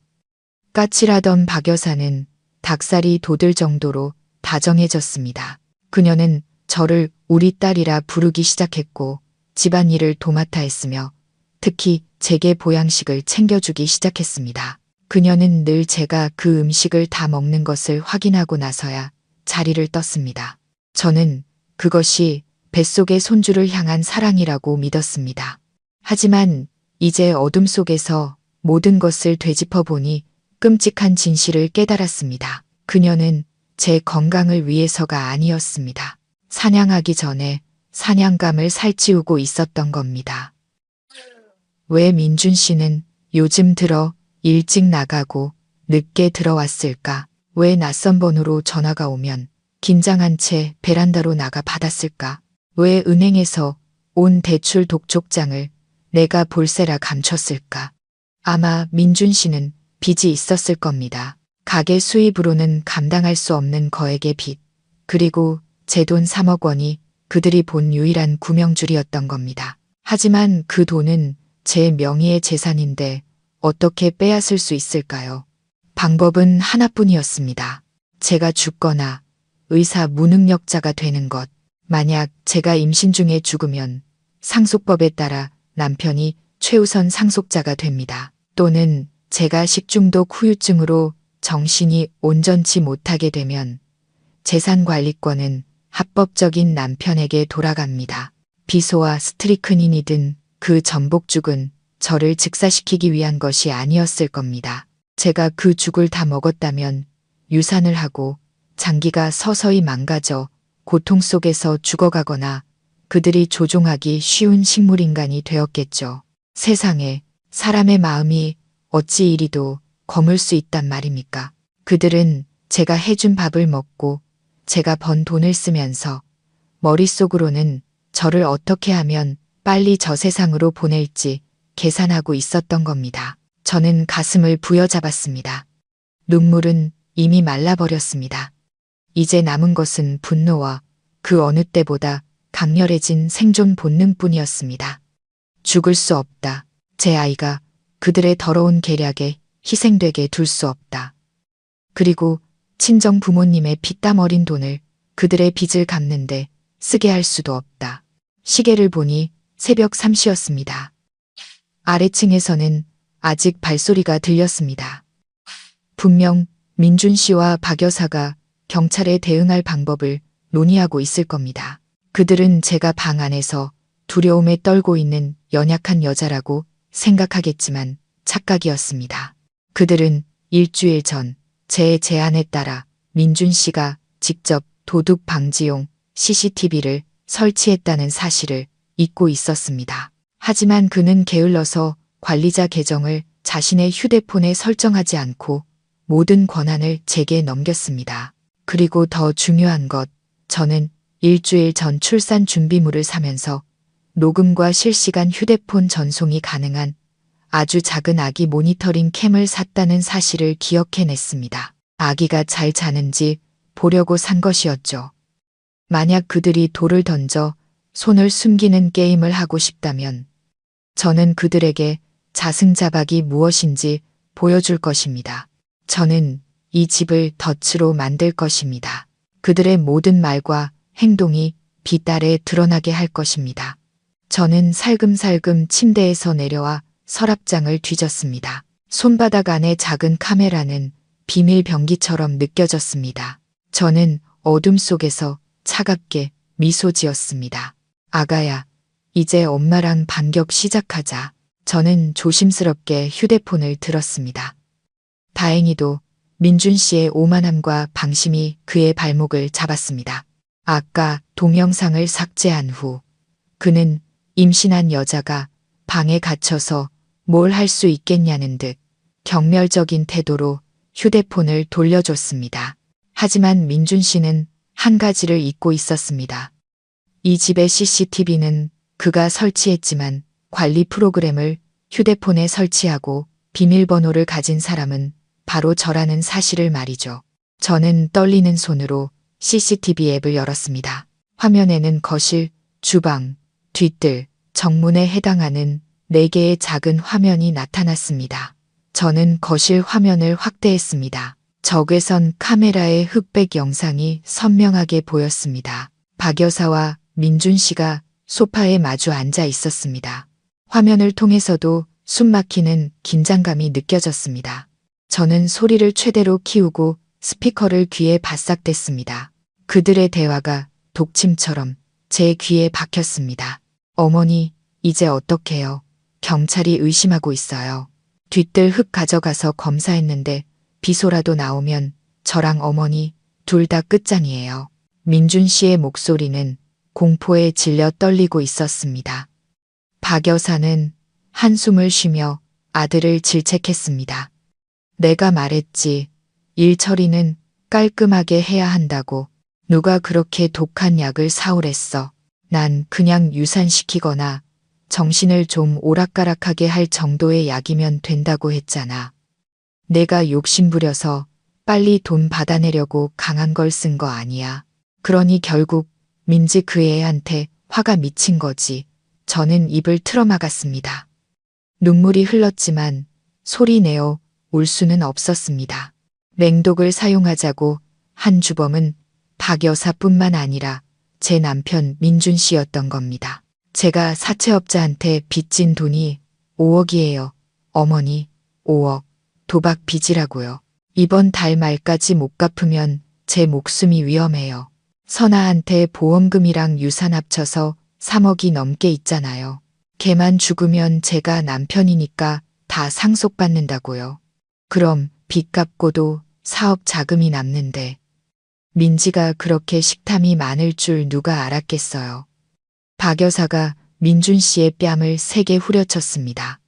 까칠하던 박 여사는 닭살이 돋을 정도로 다정해졌습니다. 그녀는 저를 우리 딸이라 부르기 시작했고 집안일을 도맡아 했으며 특히 제게 보양식을 챙겨주기 시작했습니다. 그녀는 늘 제가 그 음식을 다 먹는 것을 확인하고 나서야 자리를 떴습니다. 저는 그것이 뱃속의 손주를 향한 사랑이라고 믿었습니다. 하지만 이제 어둠 속에서 모든 것을 되짚어 보니 끔찍한 진실을 깨달았습니다. 그녀는 제 건강을 위해서가 아니었습니다. 사냥하기 전에 사냥감을 살찌우고 있었던 겁니다. 왜 민준 씨는 요즘 들어 일찍 나가고 늦게 들어왔을까? 왜 낯선 번호로 전화가 오면 긴장한 채 베란다로 나가 받았을까? 왜 은행에서 온 대출 독촉장을 내가 볼세라 감췄을까? 아마 민준 씨는 빚이 있었을 겁니다. 가게 수입으로는 감당할 수 없는 거액의 빚, 그리고 제 돈 3억 원이 그들이 본 유일한 구명줄이었던 겁니다. 하지만 그 돈은 제 명의의 재산인데 어떻게 빼앗을 수 있을까요? 방법은 하나뿐이었습니다. 제가 죽거나 의사 무능력자가 되는 것. 만약 제가 임신 중에 죽으면 상속법에 따라 남편이 최우선 상속자가 됩니다. 또는 제가 식중독 후유증으로 정신이 온전치 못하게 되면 재산관리권은 합법적인 남편에게 돌아갑니다. 비소와 스트리크닌이든 그 전복죽은 저를 즉사시키기 위한 것이 아니었을 겁니다. 제가 그 죽을 다 먹었다면 유산을 하고 장기가 서서히 망가져 고통 속에서 죽어가거나 그들이 조종하기 쉬운 식물인간이 되었겠죠. 세상에 사람의 마음이 어찌 이리도 거물 수 있단 말입니까? 그들은 제가 해준 밥을 먹고 제가 번 돈을 쓰면서 머릿속으로는 저를 어떻게 하면 빨리 저 세상으로 보낼지 계산하고 있었던 겁니다. 저는 가슴을 부여잡았습니다. 눈물은 이미 말라버렸습니다. 이제 남은 것은 분노와 그 어느 때보다 강렬해진 생존 본능뿐이었습니다. 죽을 수 없다. 제 아이가 그들의 더러운 계략에 희생되게 둘 수 없다. 그리고 친정 부모님의 피땀 어린 돈을 그들의 빚을 갚는데 쓰게 할 수도 없다. 시계를 보니 새벽 3시였습니다. 아래층에서는 아직 발소리가 들렸습니다. 분명 민준 씨와 박 여사가 경찰에 대응할 방법을 논의하고 있을 겁니다. 그들은 제가 방 안에서 두려움에 떨고 있는 연약한 여자라고 생각하겠지만 착각이었습니다. 그들은 일주일 전 제 제안에 따라 민준 씨가 직접 도둑 방지용 CCTV를 설치했다는 사실을 잊고 있었습니다. 하지만 그는 게을러서 관리자 계정을 자신의 휴대폰에 설정하지 않고 모든 권한을 제게 넘겼습니다. 그리고 더 중요한 것, 저는 일주일 전 출산 준비물을 사면서 녹음과 실시간 휴대폰 전송이 가능한 아주 작은 아기 모니터링 캠을 샀다는 사실을 기억해냈습니다. 아기가 잘 자는지 보려고 산 것이었죠. 만약 그들이 돌을 던져 손을 숨기는 게임을 하고 싶다면 저는 그들에게 자승자박이 무엇인지 보여줄 것입니다. 저는 이 집을 덫으로 만들 것입니다. 그들의 모든 말과 행동이 빛 아래 드러나게 할 것입니다. 저는 살금살금 침대에서 내려와 서랍장을 뒤졌습니다. 손바닥 안의 작은 카메라는 비밀 병기처럼 느껴졌습니다. 저는 어둠 속에서 차갑게 미소 지었습니다. 아가야, 이제 엄마랑 반격 시작하자. 저는 조심스럽게 휴대폰을 들었습니다. 다행히도 민준 씨의 오만함과 방심이 그의 발목을 잡았습니다. 아까 동영상을 삭제한 후 그는 임신한 여자가 방에 갇혀서 뭘 할 수 있겠냐는 듯 경멸적인 태도로 휴대폰을 돌려줬습니다. 하지만 민준 씨는 한 가지를 잊고 있었습니다. 이 집의 CCTV는 그가 설치했지만 관리 프로그램을 휴대폰에 설치하고 비밀번호를 가진 사람은 바로 저라는 사실을 말이죠. 저는 떨리는 손으로 CCTV 앱을 열었습니다. 화면에는 거실, 주방, 뒤뜰, 정문에 해당하는 4개의 작은 화면이 나타났습니다. 저는 거실 화면을 확대했습니다. 적외선 카메라의 흑백 영상이 선명하게 보였습니다. 박 여사와 민준 씨가 소파에 마주 앉아 있었습니다. 화면을 통해서도 숨막히는 긴장감이 느껴졌습니다. 저는 소리를 최대로 키우고 스피커를 귀에 바싹 댔습니다. 그들의 대화가 독침처럼 제 귀에 박혔습니다. 어머니, 이제 어떡해요? 경찰이 의심하고 있어요. 뒤뜰 흙 가져가서 검사했는데 비소라도 나오면 저랑 어머니 둘 다 끝장이에요. 민준 씨의 목소리는 공포에 질려 떨리고 있었습니다. 박 여사는 한숨을 쉬며 아들을 질책했습니다. 내가 말했지. 일 처리는 깔끔하게 해야 한다고. 누가 그렇게 독한 약을 사오랬어. 난 그냥 유산시키거나 정신을 좀 오락가락하게 할 정도의 약이면 된다고 했잖아. 내가 욕심부려서 빨리 돈 받아내려고 강한 걸 쓴 거 아니야. 그러니 결국 민지 그 애한테 화가 미친 거지. 저는 입을 틀어막았습니다. 눈물이 흘렀지만 소리 내어 울 수는 없었습니다. 맹독을 사용하자고 한 주범은 박 여사뿐만 아니라 제 남편 민준 씨였던 겁니다. 제가 사채업자한테 빚진 돈이 5억이에요. 어머니, 5억. 도박 빚이라고요. 이번 달 말까지 못 갚으면 제 목숨이 위험해요. 선아한테 보험금이랑 유산 합쳐서 3억이 넘게 있잖아요. 걔만 죽으면 제가 남편이니까 다 상속받는다고요. 그럼 빚 갚고도 사업 자금이 남는데 민지가 그렇게 식탐이 많을 줄 누가 알았겠어요. 박 여사가 민준 씨의 뺨을 세게 후려쳤습니다.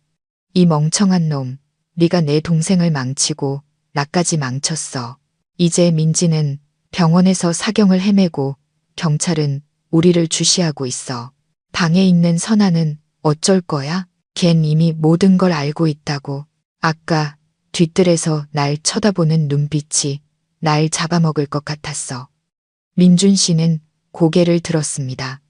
이 멍청한 놈, 네가 내 동생을 망치고 나까지 망쳤어. 이제 민지는 병원에서 사경을 헤매고 경찰은 우리를 주시하고 있어. 방에 있는 선아는 어쩔 거야? 걘 이미 모든 걸 알고 있다고. 아까 뒤뜰에서 날 쳐다보는 눈빛이 날 잡아먹을 것 같았어. 민준 씨는 고개를 들었습니다.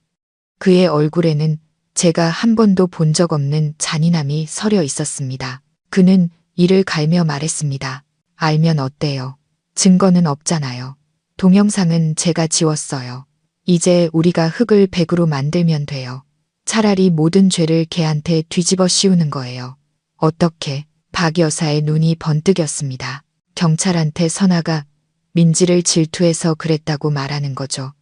그의 얼굴에는 제가 한 번도 본 적 없는 잔인함이 서려 있었습니다. 그는 이를 갈며 말했습니다. 알면 어때요? 증거는 없잖아요. 동영상은 제가 지웠어요. 이제 우리가 흙을 백으로 만들면 돼요. 차라리 모든 죄를 걔한테 뒤집어 씌우는 거예요. 어떻게? 박 여사의 눈이 번뜩였습니다. 경찰한테 선아가 민지를 질투해서 그랬다고 말하는 거죠.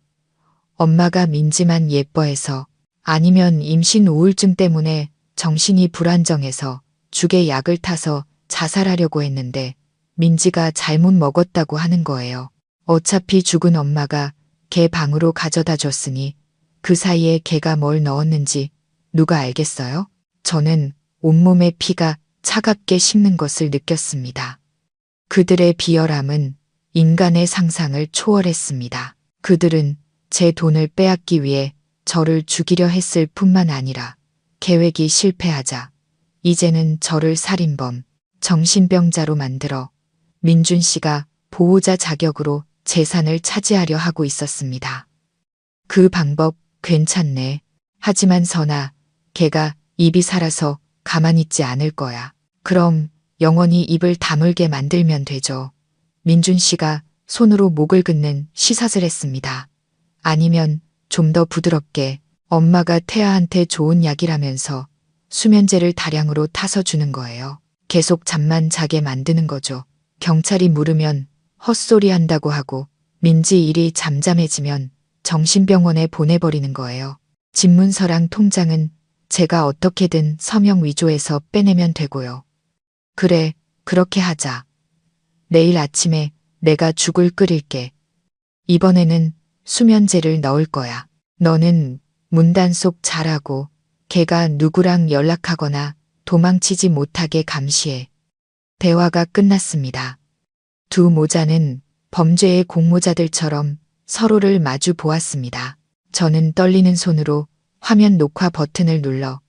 엄마가 민지만 예뻐해서 아니면 임신 우울증 때문에 정신이 불안정해서 죽의 약을 타서 자살하려고 했는데 민지가 잘못 먹었다고 하는 거예요. 어차피 죽은 엄마가 걔 방으로 가져다 줬으니 그 사이에 걔가 뭘 넣었는지 누가 알겠어요? 저는 온몸에 피가 차갑게 식는 것을 느꼈습니다. 그들의 비열함은 인간의 상상을 초월했습니다. 그들은 제 돈을 빼앗기 위해 저를 죽이려 했을 뿐만 아니라 계획이 실패하자 이제는 저를 살인범, 정신병자로 만들어 민준 씨가 보호자 자격으로 재산을 차지하려 하고 있었습니다. 그 방법 괜찮네. 하지만 선아, 걔가 입이 살아서 가만히 있지 않을 거야. 그럼 영원히 입을 다물게 만들면 되죠. 민준 씨가 손으로 목을 긋는 시사를 했습니다. 아니면 좀 더 부드럽게 엄마가 태아한테 좋은 약이라면서 수면제를 다량으로 타서 주는 거예요. 계속 잠만 자게 만드는 거죠. 경찰이 물으면 헛소리 한다고 하고 민지 일이 잠잠해지면 정신병원에 보내버리는 거예요. 집문서랑 통장은 제가 어떻게든 서명 위조해서 빼내면 되고요. 그래, 그렇게 하자. 내일 아침에 내가 죽을 끓일게. 이번에는 수면제를 넣을 거야. 너는 문단속 잘하고 걔가 누구랑 연락하거나 도망치지 못하게 감시해. 대화가 끝났습니다. 두 모자는 범죄의 공모자들처럼 서로를 마주 보았습니다. 저는 떨리는 손으로 화면 녹화 버튼을 눌러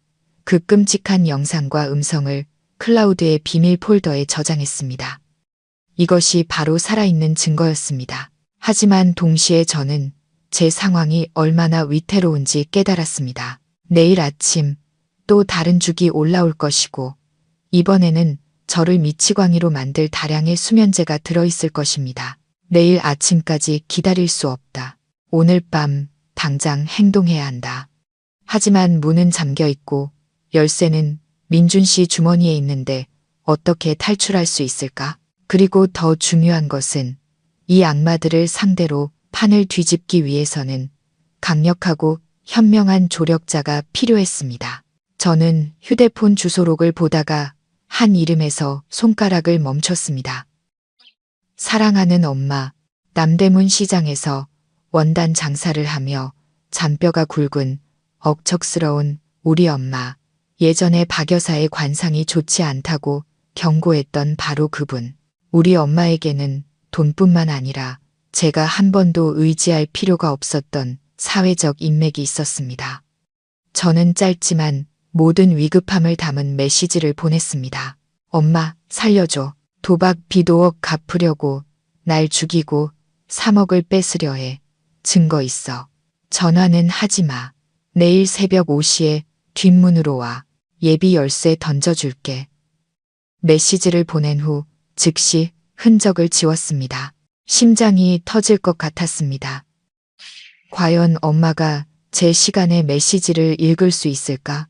그 끔찍한 영상과 음성을 클라우드의 비밀 폴더에 저장했습니다. 이것이 바로 살아있는 증거였습니다. 하지만 동시에 저는 제 상황이 얼마나 위태로운지 깨달았습니다. 내일 아침 또 다른 죽이 올라올 것이고 이번에는 저를 미치광이로 만들 다량의 수면제가 들어있을 것입니다. 내일 아침까지 기다릴 수 없다. 오늘 밤 당장 행동해야 한다. 하지만 문은 잠겨 있고 열쇠는 민준 씨 주머니에 있는데 어떻게 탈출할 수 있을까? 그리고 더 중요한 것은 이 악마들을 상대로 판을 뒤집기 위해서는 강력하고 현명한 조력자가 필요했습니다. 저는 휴대폰 주소록을 보다가 한 이름에서 손가락을 멈췄습니다. 사랑하는 엄마, 남대문 시장에서 원단 장사를 하며 잔뼈가 굵은 억척스러운 우리 엄마, 예전에 박 여사의 관상이 좋지 않다고 경고했던 바로 그분. 우리 엄마에게는 돈뿐만 아니라 제가 한 번도 의지할 필요가 없었던 사회적 인맥이 있었습니다. 저는 짧지만 모든 위급함을 담은 메시지를 보냈습니다. 엄마, 살려줘. 도박 빚 5억 갚으려고 날 죽이고 3억을 뺏으려 해. 증거 있어. 전화는 하지 마. 내일 새벽 5시에 뒷문으로 와. 예비 열쇠 던져줄게. 메시지를 보낸 후 즉시 흔적을 지웠습니다. 심장이 터질 것 같았습니다. 과연 엄마가 제 시간에 메시지를 읽을 수 있을까?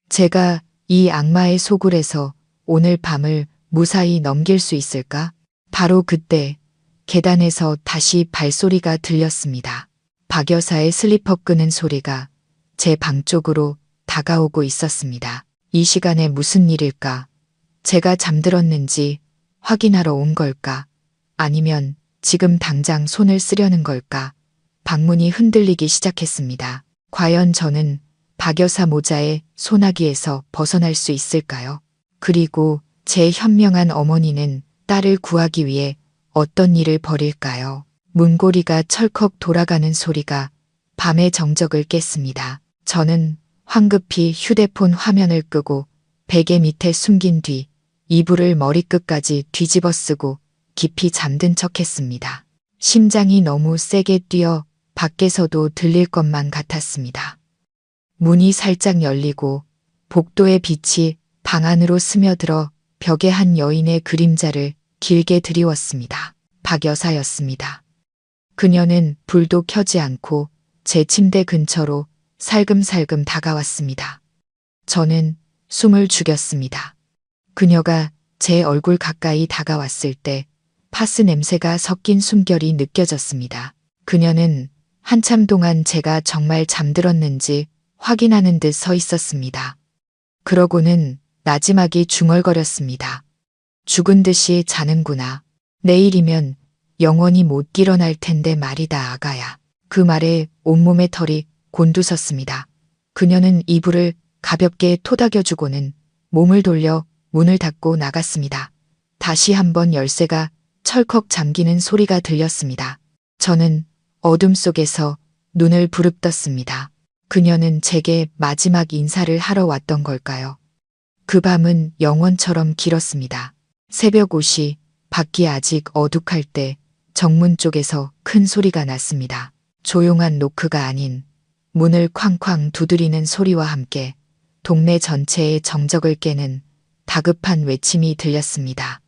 제가 이 악마의 소굴에서 오늘 밤을 무사히 넘길 수 있을까? 바로 그때 계단에서 다시 발소리가 들렸습니다. 박 여사의 슬리퍼 끄는 소리가 제 방 쪽으로 다가오고 있었습니다. 이 시간에 무슨 일일까? 제가 잠들었는지 확인하러 온 걸까? 아니면 지금 당장 손을 쓰려는 걸까? 방문이 흔들리기 시작했습니다. 과연 저는 박 여사 모자의 소나기에서 벗어날 수 있을까요? 그리고 제 현명한 어머니는 딸을 구하기 위해 어떤 일을 벌일까요? 문고리가 철컥 돌아가는 소리가 밤의 정적을 깼습니다. 저는 황급히 휴대폰 화면을 끄고 베개 밑에 숨긴 뒤 이불을 머리끝까지 뒤집어 쓰고 깊이 잠든 척했습니다. 심장이 너무 세게 뛰어 밖에서도 들릴 것만 같았습니다. 문이 살짝 열리고 복도의 빛이 방 안으로 스며들어 벽에 한 여인의 그림자를 길게 드리웠습니다. 박 여사였습니다. 그녀는 불도 켜지 않고 제 침대 근처로 살금살금 다가왔습니다. 저는 숨을 죽였습니다. 그녀가 제 얼굴 가까이 다가왔을 때 파스 냄새가 섞인 숨결이 느껴졌습니다. 그녀는 한참 동안 제가 정말 잠들었는지 확인하는 듯 서 있었습니다. 그러고는 나지막이 중얼거렸습니다. 죽은 듯이 자는구나. 내일이면 영원히 못 일어날 텐데 말이다, 아가야. 그 말에 온몸의 털이 곤두섰습니다. 그녀는 이불을 가볍게 토닥여주고는 몸을 돌려 문을 닫고 나갔습니다. 다시 한번 열쇠가 철컥 잠기는 소리가 들렸습니다. 저는 어둠 속에서 눈을 부릅떴습니다. 그녀는 제게 마지막 인사를 하러 왔던 걸까요? 그 밤은 영원처럼 길었습니다. 새벽 5시, 밖이 아직 어둑할 때 정문 쪽에서 큰 소리가 났습니다. 조용한 노크가 아닌 문을 쾅쾅 두드리는 소리와 함께 동네 전체의 정적을 깨는 다급한 외침이 들렸습니다.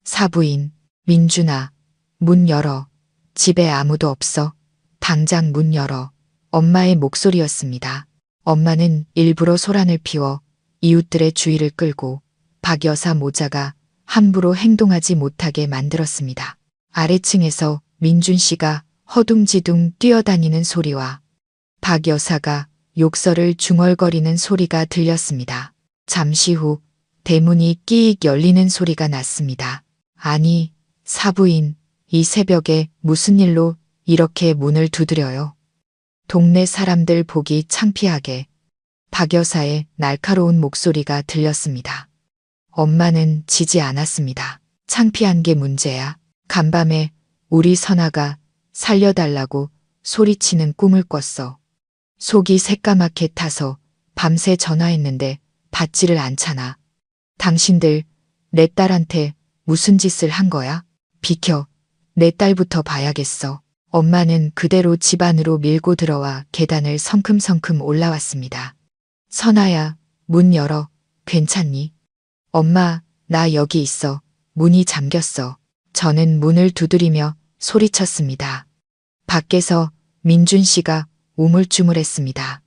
사부인, 민준아, 문 열어. 집에 아무도 없어. 당장 문 열어. 엄마의 목소리였습니다. 엄마는 일부러 소란을 피워 이웃들의 주의를 끌고 박 여사 모자가 함부로 행동하지 못하게 만들었습니다. 아래층에서 민준 씨가 허둥지둥 뛰어다니는 소리와 박 여사가 욕설을 중얼거리는 소리가 들렸습니다. 잠시 후 대문이 끼익 열리는 소리가 났습니다. 아니, 사부인, 이 새벽에 무슨 일로 이렇게 문을 두드려요? 동네 사람들 보기 창피하게 박 여사의 날카로운 목소리가 들렸습니다. 엄마는 지지 않았습니다. 창피한 게 문제야. 간밤에 우리 선아가 살려달라고 소리치는 꿈을 꿨어. 속이 새까맣게 타서 밤새 전화했는데 받지를 않잖아. 당신들 내 딸한테 무슨 짓을 한 거야? 비켜. 내 딸부터 봐야겠어. 엄마는 그대로 집 안으로 밀고 들어와 계단을 성큼성큼 올라왔습니다. 선아야, 문 열어. 괜찮니? 엄마, 나 여기 있어. 문이 잠겼어. 저는 문을 두드리며 소리쳤습니다. 밖에서 민준 씨가 우물쭈물했습니다.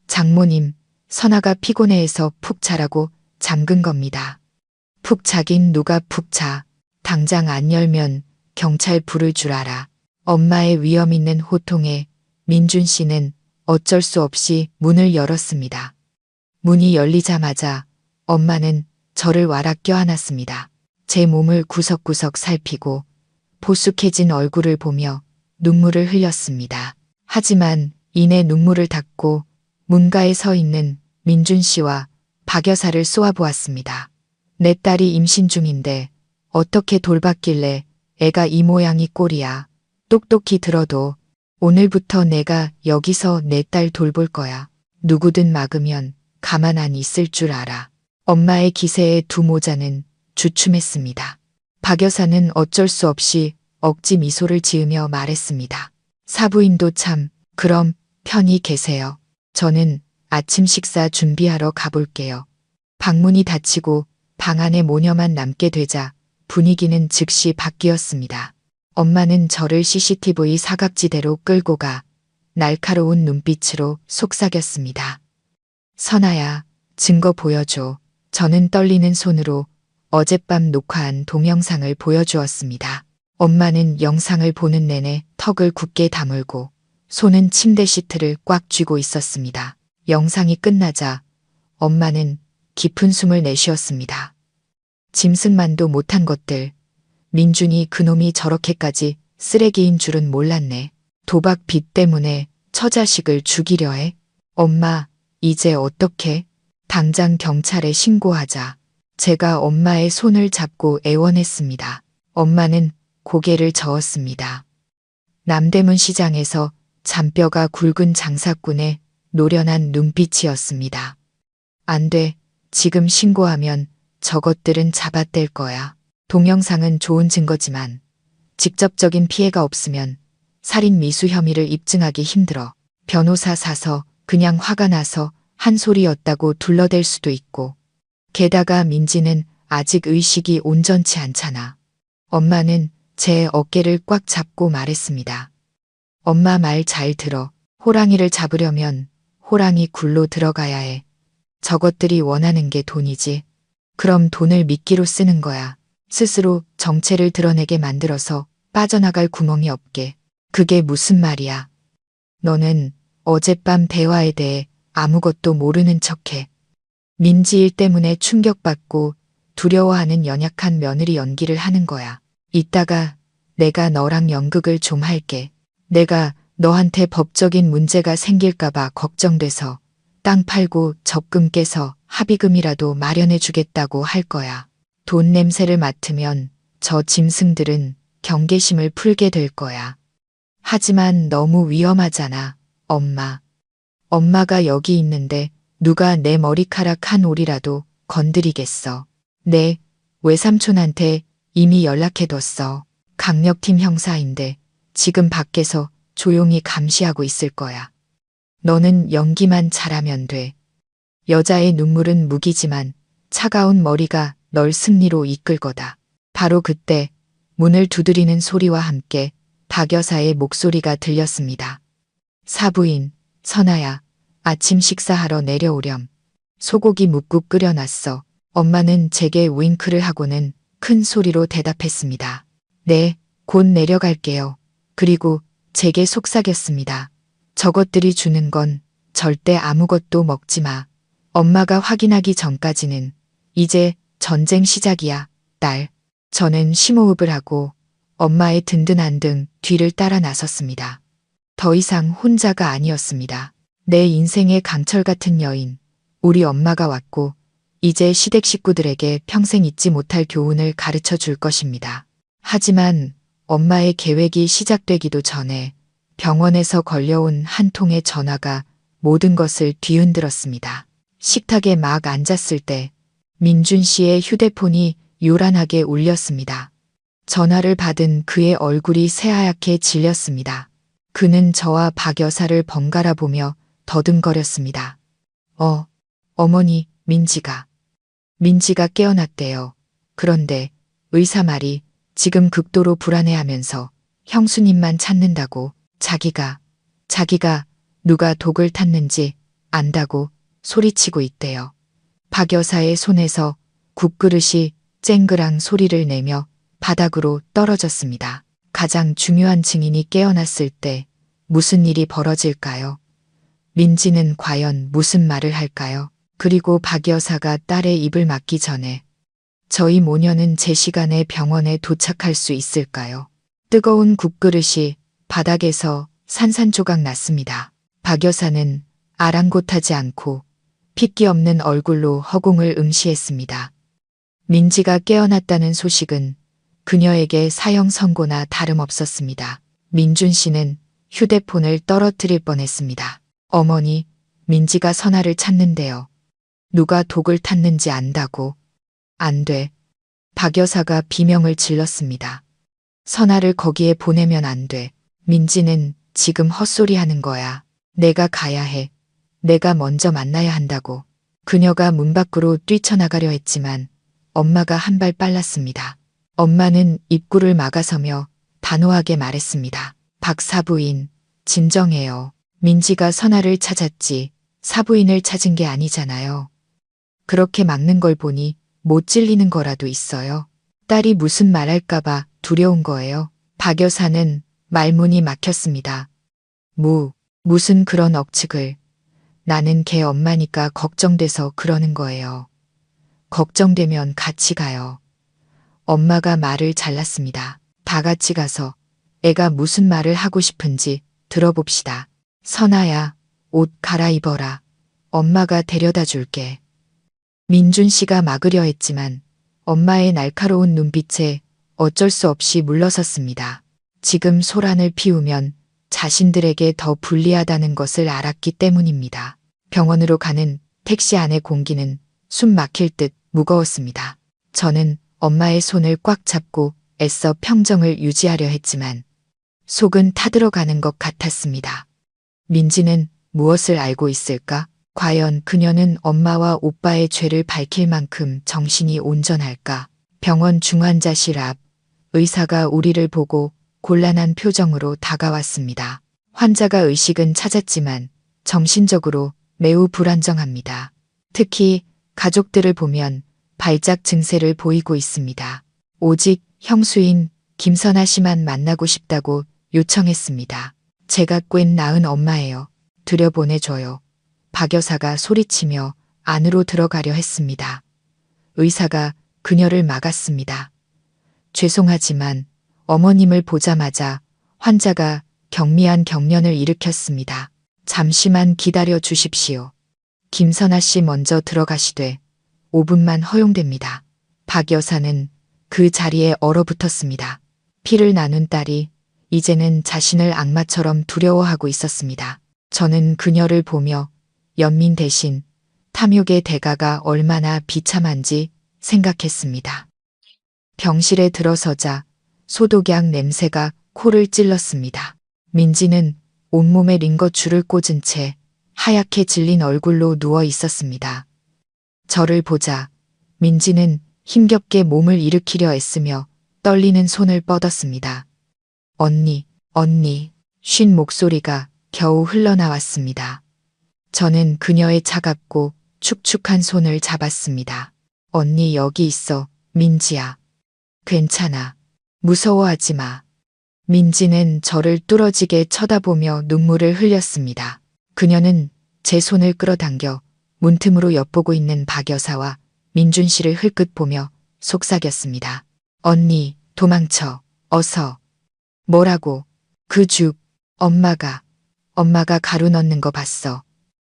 장모님, 선아가 피곤해해서 푹 자라고 잠근 겁니다. 푹 자긴 누가 푹 자. 당장 안 열면 경찰 부를 줄 알아. 엄마의 위험 있는 호통에 민준 씨는 어쩔 수 없이 문을 열었습니다. 문이 열리자마자 엄마는 저를 와락 껴안았습니다. 제 몸을 구석구석 살피고 보쑥해진 얼굴을 보며 눈물을 흘렸습니다. 하지만 이내 눈물을 닦고 문가에 서 있는 민준 씨와 박 여사를 쏘아보았습니다. 내 딸이 임신 중인데 어떻게 돌봤길래 애가 이 모양이 꼴이야. 똑똑히 들어도 오늘부터 내가 여기서 내 딸 돌볼 거야. 누구든 막으면 가만 안 있을 줄 알아. 엄마의 기세에 두 모자는 주춤했습니다. 박 여사는 어쩔 수 없이 억지 미소를 지으며 말했습니다. 사부인도 참, 그럼 편히 계세요. 저는 아침 식사 준비하러 가볼게요. 방문이 닫히고 방 안에 모녀만 남게 되자 분위기는 즉시 바뀌었습니다. 엄마는 저를 CCTV 사각지대로 끌고 가 날카로운 눈빛으로 속삭였습니다. 선아야, 증거 보여줘. 저는 떨리는 손으로 어젯밤 녹화한 동영상을 보여주었습니다. 엄마는 영상을 보는 내내 턱을 굳게 다물고 손은 침대 시트를 꽉 쥐고 있었습니다. 영상이 끝나자 엄마는 깊은 숨을 내쉬었습니다. 짐승만도 못한 것들. 민준이 그놈이 저렇게까지 쓰레기인 줄은 몰랐네. 도박 빚 때문에 처자식을 죽이려 해. 엄마, 이제 어떡해? 당장 경찰에 신고하자. 제가 엄마의 손을 잡고 애원했습니다. 엄마는 고개를 저었습니다. 남대문 시장에서 잔뼈가 굵은 장사꾼의 노련한 눈빛이었습니다. 안 돼. 지금 신고하면 저것들은 잡아댈 거야. 동영상은 좋은 증거지만 직접적인 피해가 없으면 살인 미수 혐의를 입증하기 힘들어. 변호사 사서 그냥 화가 나서 한 소리였다고 둘러댈 수도 있고. 게다가 민지는 아직 의식이 온전치 않잖아. 엄마는 제 어깨를 꽉 잡고 말했습니다. 엄마 말 잘 들어. 호랑이를 잡으려면 호랑이 굴로 들어가야 해. 저것들이 원하는 게 돈이지. 그럼 돈을 미끼로 쓰는 거야. 스스로 정체를 드러내게 만들어서 빠져나갈 구멍이 없게. 그게 무슨 말이야. 너는 어젯밤 대화에 대해 아무것도 모르는 척해. 민지 일 때문에 충격받고 두려워하는 연약한 며느리 연기를 하는 거야. 이따가 내가 너랑 연극을 좀 할게. 내가 너한테 법적인 문제가 생길까봐 걱정돼서 땅 팔고 적금 깨서 합의금이라도 마련해 주겠다고 할 거야. 돈 냄새를 맡으면 저 짐승들은 경계심을 풀게 될 거야. 하지만 너무 위험하잖아, 엄마. 엄마가 여기 있는데 누가 내 머리카락 한 올이라도 건드리겠어. 내 외삼촌한테 이미 연락해뒀어. 강력팀 형사인데 지금 밖에서 조용히 감시하고 있을 거야. 너는 연기만 잘하면 돼. 여자의 눈물은 무기지만 차가운 머리가 널 승리로 이끌 거다. 바로 그때 문을 두드리는 소리와 함께 박 여사의 목소리가 들렸습니다. 사부인, 선아야, 아침 식사하러 내려오렴. 소고기 묵국 끓여놨어. 엄마는 제게 윙크를 하고는 큰 소리로 대답했습니다. 네, 곧 내려갈게요. 그리고 제게 속삭였습니다. 저것들이 주는 건 절대 아무것도 먹지 마. 엄마가 확인하기 전까지는 이제 전쟁 시작이야, 딸. 저는 심호흡을 하고 엄마의 든든한 등 뒤를 따라 나섰습니다. 더 이상 혼자가 아니었습니다. 내 인생의 강철 같은 여인, 우리 엄마가 왔고 이제 시댁 식구들에게 평생 잊지 못할 교훈을 가르쳐 줄 것입니다. 하지만 엄마의 계획이 시작되기도 전에 병원에서 걸려온 한 통의 전화가 모든 것을 뒤흔들었습니다. 식탁에 막 앉았을 때 민준 씨의 휴대폰이 요란하게 울렸습니다. 전화를 받은 그의 얼굴이 새하얗게 질렸습니다. 그는 저와 박 여사를 번갈아 보며 더듬거렸습니다. 어머니, 민지가 깨어났대요. 그런데 의사 말이 지금 극도로 불안해하면서 형수님만 찾는다고 자기가 누가 독을 탔는지 안다고 소리치고 있대요. 박 여사의 손에서 국그릇이 쨍그랑 소리를 내며 바닥으로 떨어졌습니다. 가장 중요한 증인이 깨어났을 때 무슨 일이 벌어질까요? 민지는 과연 무슨 말을 할까요? 그리고 박 여사가 딸의 입을 막기 전에 저희 모녀는 제 시간에 병원에 도착할 수 있을까요? 뜨거운 국그릇이 바닥에서 산산조각 났습니다. 박 여사는 아랑곳하지 않고 핏기 없는 얼굴로 허공을 응시했습니다. 민지가 깨어났다는 소식은 그녀에게 사형 선고나 다름없었습니다. 민준 씨는 휴대폰을 떨어뜨릴 뻔했습니다. 어머니, 민지가 선아를 찾는데요. 누가 독을 탔는지 안다고. 안 돼. 박 여사가 비명을 질렀습니다. 선아를 거기에 보내면 안 돼. 민지는 지금 헛소리하는 거야. 내가 가야 해. 내가 먼저 만나야 한다고. 그녀가 문 밖으로 뛰쳐나가려 했지만 엄마가 한 발 빨랐습니다. 엄마는 입구를 막아서며 단호하게 말했습니다. 박 사부인, 진정해요. 민지가 선아를 찾았지 사부인을 찾은 게 아니잖아요. 그렇게 막는 걸 보니 못 질리는 거라도 있어요. 딸이 무슨 말할까봐 두려운 거예요. 박 여사는 말문이 막혔습니다. 무슨 그런 억측을. 나는 걔 엄마니까 걱정돼서 그러는 거예요. 걱정되면 같이 가요. 엄마가 말을 잘랐습니다. 다 같이 가서 애가 무슨 말을 하고 싶은지 들어봅시다. 선아야, 옷 갈아입어라. 엄마가 데려다 줄게. 민준 씨가 막으려 했지만 엄마의 날카로운 눈빛에 어쩔 수 없이 물러섰습니다. 지금 소란을 피우면 자신들에게 더 불리하다는 것을 알았기 때문입니다. 병원으로 가는 택시 안의 공기는 숨 막힐 듯 무거웠습니다. 저는 엄마의 손을 꽉 잡고 애써 평정을 유지하려 했지만 속은 타들어가는 것 같았습니다. 민지는 무엇을 알고 있을까? 과연 그녀는 엄마와 오빠의 죄를 밝힐 만큼 정신이 온전할까? 병원 중환자실 앞 의사가 우리를 보고 곤란한 표정으로 다가왔습니다. 환자가 의식은 찾았지만 정신적으로 매우 불안정합니다. 특히 가족들을 보면 발작 증세를 보이고 있습니다. 오직 형수인 김선아 씨만 만나고 싶다고 요청했습니다. 제가 꽤 낳은 엄마예요. 들여보내줘요. 박 여사가 소리치며 안으로 들어가려 했습니다. 의사가 그녀를 막았습니다. 죄송하지만 어머님을 보자마자 환자가 경미한 경련을 일으켰습니다. 잠시만 기다려 주십시오. 김선아 씨 먼저 들어가시되 5분만 허용됩니다. 박 여사는 그 자리에 얼어붙었습니다. 피를 나눈 딸이 이제는 자신을 악마처럼 두려워하고 있었습니다. 저는 그녀를 보며 연민 대신 탐욕의 대가가 얼마나 비참한지 생각했습니다. 병실에 들어서자 소독약 냄새가 코를 찔렀습니다. 민지는 온몸에 링거줄을 꽂은 채 하얗게 질린 얼굴로 누워 있었습니다. 저를 보자 민지는 힘겹게 몸을 일으키려 애쓰며 떨리는 손을 뻗었습니다. 언니, 쉰 목소리가 겨우 흘러나왔습니다. 저는 그녀의 차갑고 축축한 손을 잡았습니다. 언니 여기 있어, 민지야. 괜찮아. 무서워하지 마. 민지는 저를 뚫어지게 쳐다보며 눈물을 흘렸습니다. 그녀는 제 손을 끌어당겨 문틈으로 엿보고 있는 박 여사와 민준 씨를 흘끗 보며 속삭였습니다. 언니, 도망쳐. 어서. 뭐라고? 그 죽, 엄마가 가루 넣는 거 봤어.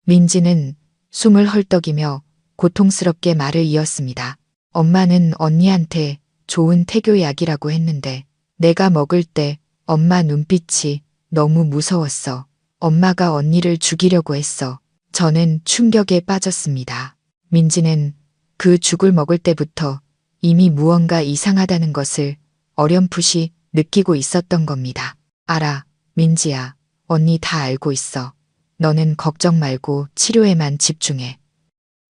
민지는 숨을 헐떡이며 고통스럽게 말을 이었습니다. 엄마는 언니한테 좋은 태교약이라고 했는데 내가 먹을 때 엄마 눈빛이 너무 무서웠어. 엄마가 언니를 죽이려고 했어. 저는 충격에 빠졌습니다. 민지는 그 죽을 먹을 때부터 이미 무언가 이상하다는 것을 어렴풋이 느끼고 있었던 겁니다. 알아, 민지야. 언니 다 알고 있어. 너는 걱정 말고 치료에만 집중해.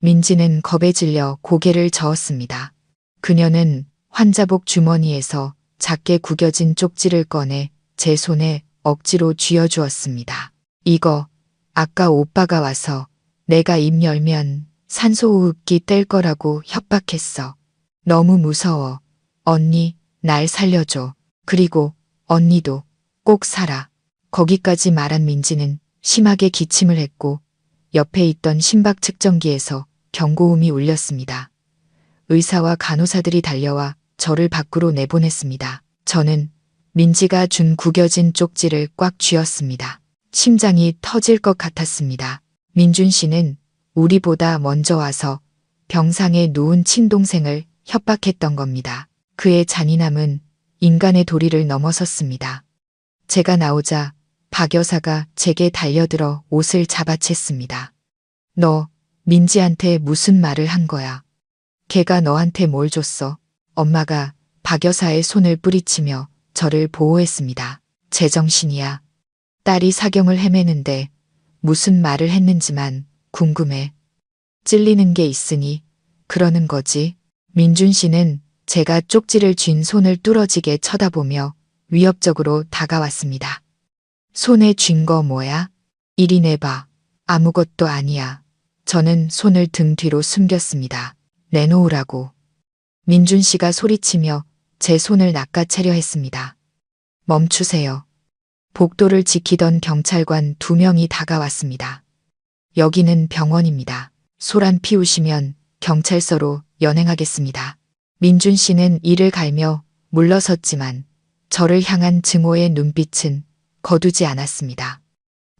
민지는 겁에 질려 고개를 저었습니다. 그녀는 환자복 주머니에서 작게 구겨진 쪽지를 꺼내 제 손에 억지로 쥐어주었습니다. 이거 아까 오빠가 와서 내가 입 열면 산소호흡기 뗄 거라고 협박했어. 너무 무서워. 언니, 날 살려줘. 그리고 언니도 꼭 살아. 거기까지 말한 민지는 심하게 기침을 했고 옆에 있던 심박 측정기에서 경고음이 울렸습니다. 의사와 간호사들이 달려와 저를 밖으로 내보냈습니다. 저는 민지가 준 구겨진 쪽지를 꽉 쥐었습니다. 심장이 터질 것 같았습니다. 민준 씨는 우리보다 먼저 와서 병상에 누운 친동생을 협박했던 겁니다. 그의 잔인함은 인간의 도리를 넘어섰습니다. 제가 나오자 박 여사가 제게 달려들어 옷을 잡아챘습니다. 너 민지한테 무슨 말을 한 거야? 걔가 너한테 뭘 줬어? 엄마가 박 여사의 손을 뿌리치며 저를 보호했습니다. 제정신이야. 딸이 사경을 헤매는데 무슨 말을 했는지만 궁금해. 찔리는 게 있으니 그러는 거지. 민준 씨는 제가 쪽지를 쥔 손을 뚫어지게 쳐다보며 위협적으로 다가왔습니다. 손에 쥔 거 뭐야? 이리 내봐. 아무것도 아니야. 저는 손을 등 뒤로 숨겼습니다. 내놓으라고. 민준 씨가 소리치며 제 손을 낚아채려 했습니다. 멈추세요. 복도를 지키던 경찰관 2명이 다가왔습니다. 여기는 병원입니다. 소란 피우시면 경찰서로 연행하겠습니다. 민준 씨는 이를 갈며 물러섰지만 저를 향한 증오의 눈빛은 거두지 않았습니다.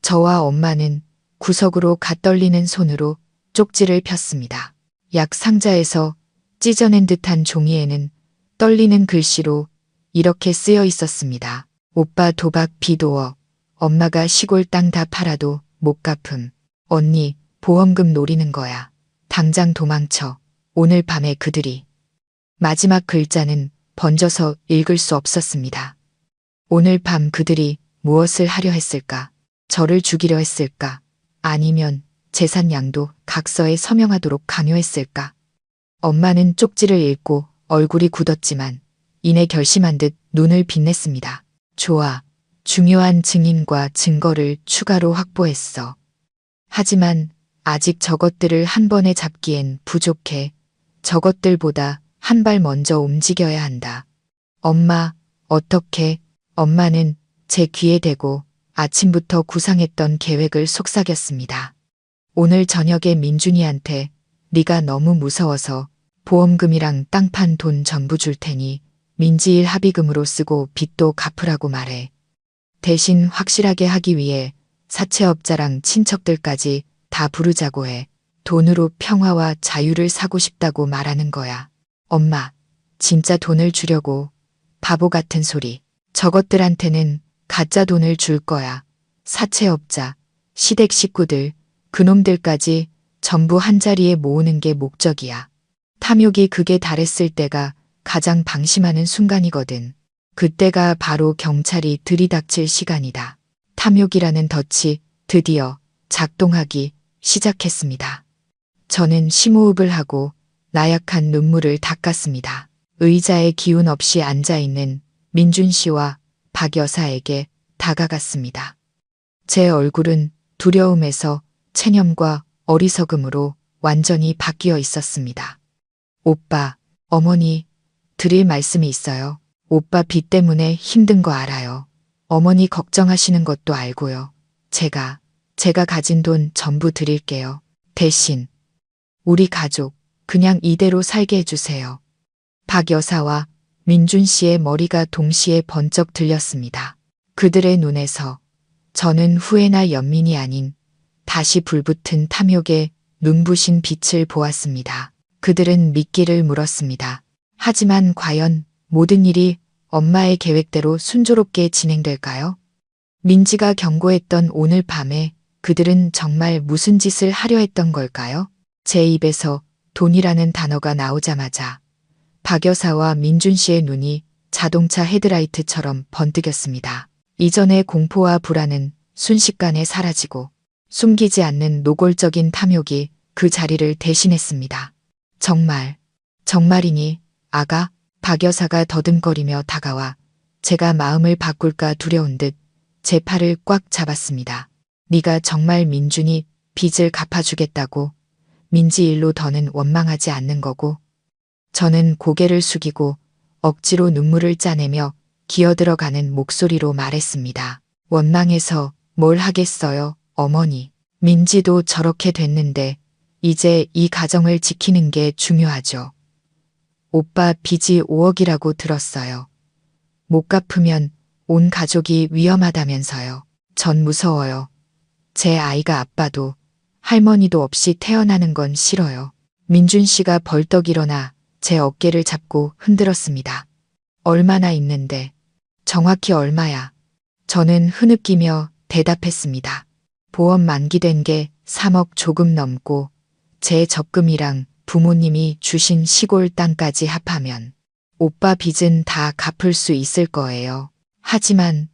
저와 엄마는 구석으로 갓떨리는 손으로 쪽지를 폈습니다. 약 상자에서 찢어낸 듯한 종이에는 떨리는 글씨로 이렇게 쓰여 있었습니다. 오빠 도박 비도억. 엄마가 시골 땅 다 팔아도 못 갚음. 언니 보험금 노리는 거야. 당장 도망쳐. 오늘 밤에 그들이. 마지막 글자는 번져서 읽을 수 없었습니다. 오늘 밤 그들이 무엇을 하려 했을까? 저를 죽이려 했을까? 아니면 재산 양도 각서에 서명하도록 강요했을까? 엄마는 쪽지를 읽고 얼굴이 굳었지만 이내 결심한 듯 눈을 빛냈습니다. 좋아. 중요한 증인과 증거를 추가로 확보했어. 하지만 아직 저것들을 한 번에 잡기엔 부족해. 저것들보다 한 발 먼저 움직여야 한다. 엄마, 어떻게? 엄마는 제 귀에 대고 아침부터 구상했던 계획을 속삭였습니다. 오늘 저녁에 민준이한테 네가 너무 무서워서 보험금이랑 땅 판 돈 전부 줄 테니 민지일 합의금으로 쓰고 빚도 갚으라고 말해. 대신 확실하게 하기 위해 사채업자랑 친척들까지 다 부르자고 해. 돈으로 평화와 자유를 사고 싶다고 말하는 거야. 엄마, 진짜 돈을 주려고. 바보 같은 소리. 저것들한테는 가짜 돈을 줄 거야. 사채업자, 시댁 식구들, 그놈들까지 전부 한자리에 모으는 게 목적이야. 탐욕이 극에 달했을 때가 가장 방심하는 순간이거든. 그때가 바로 경찰이 들이닥칠 시간이다. 탐욕이라는 덫이 드디어 작동하기 시작했습니다. 저는 심호흡을 하고 나약한 눈물을 닦았습니다. 의자에 기운 없이 앉아있는 민준 씨와 박 여사에게 다가갔습니다. 제 얼굴은 두려움에서 체념과 어리석음으로 완전히 바뀌어 있었습니다. 오빠, 어머니, 드릴 말씀이 있어요. 오빠 빚 때문에 힘든 거 알아요. 어머니 걱정하시는 것도 알고요. 제가 가진 돈 전부 드릴게요. 대신 우리 가족 그냥 이대로 살게 해주세요. 박 여사와 민준 씨의 머리가 동시에 번쩍 들렸습니다. 그들의 눈에서 저는 후회나 연민이 아닌 다시 불붙은 탐욕의 눈부신 빛을 보았습니다. 그들은 미끼를 물었습니다. 하지만 과연 모든 일이 엄마의 계획대로 순조롭게 진행될까요? 민지가 경고했던 오늘 밤에 그들은 정말 무슨 짓을 하려 했던 걸까요? 제 입에서 돈이라는 단어가 나오자마자 박 여사와 민준 씨의 눈이 자동차 헤드라이트처럼 번뜩였습니다. 이전의 공포와 불안은 순식간에 사라지고 숨기지 않는 노골적인 탐욕이 그 자리를 대신했습니다. 정말이니 아가? 박 여사가 더듬거리며 다가와 제가 마음을 바꿀까 두려운 듯 제 팔을 꽉 잡았습니다. 네가 정말 민준이 빚을 갚아주겠다고? 민지 일로 더는 원망하지 않는 거고? 저는 고개를 숙이고 억지로 눈물을 짜내며 기어들어가는 목소리로 말했습니다. 원망해서 뭘 하겠어요, 어머니. 민지도 저렇게 됐는데 이제 이 가정을 지키는 게 중요하죠. 오빠 빚이 5억이라고 들었어요. 못 갚으면 온 가족이 위험하다면서요. 전 무서워요. 제 아이가 아빠도 할머니도 없이 태어나는 건 싫어요. 민준 씨가 벌떡 일어나 제 어깨를 잡고 흔들었습니다. 얼마나 있는데? 정확히 얼마야? 저는 흐느끼며 대답했습니다. 보험 만기된 게 3억 조금 넘고 제 적금이랑 부모님이 주신 시골 땅까지 합하면 오빠 빚은 다 갚을 수 있을 거예요. 하지만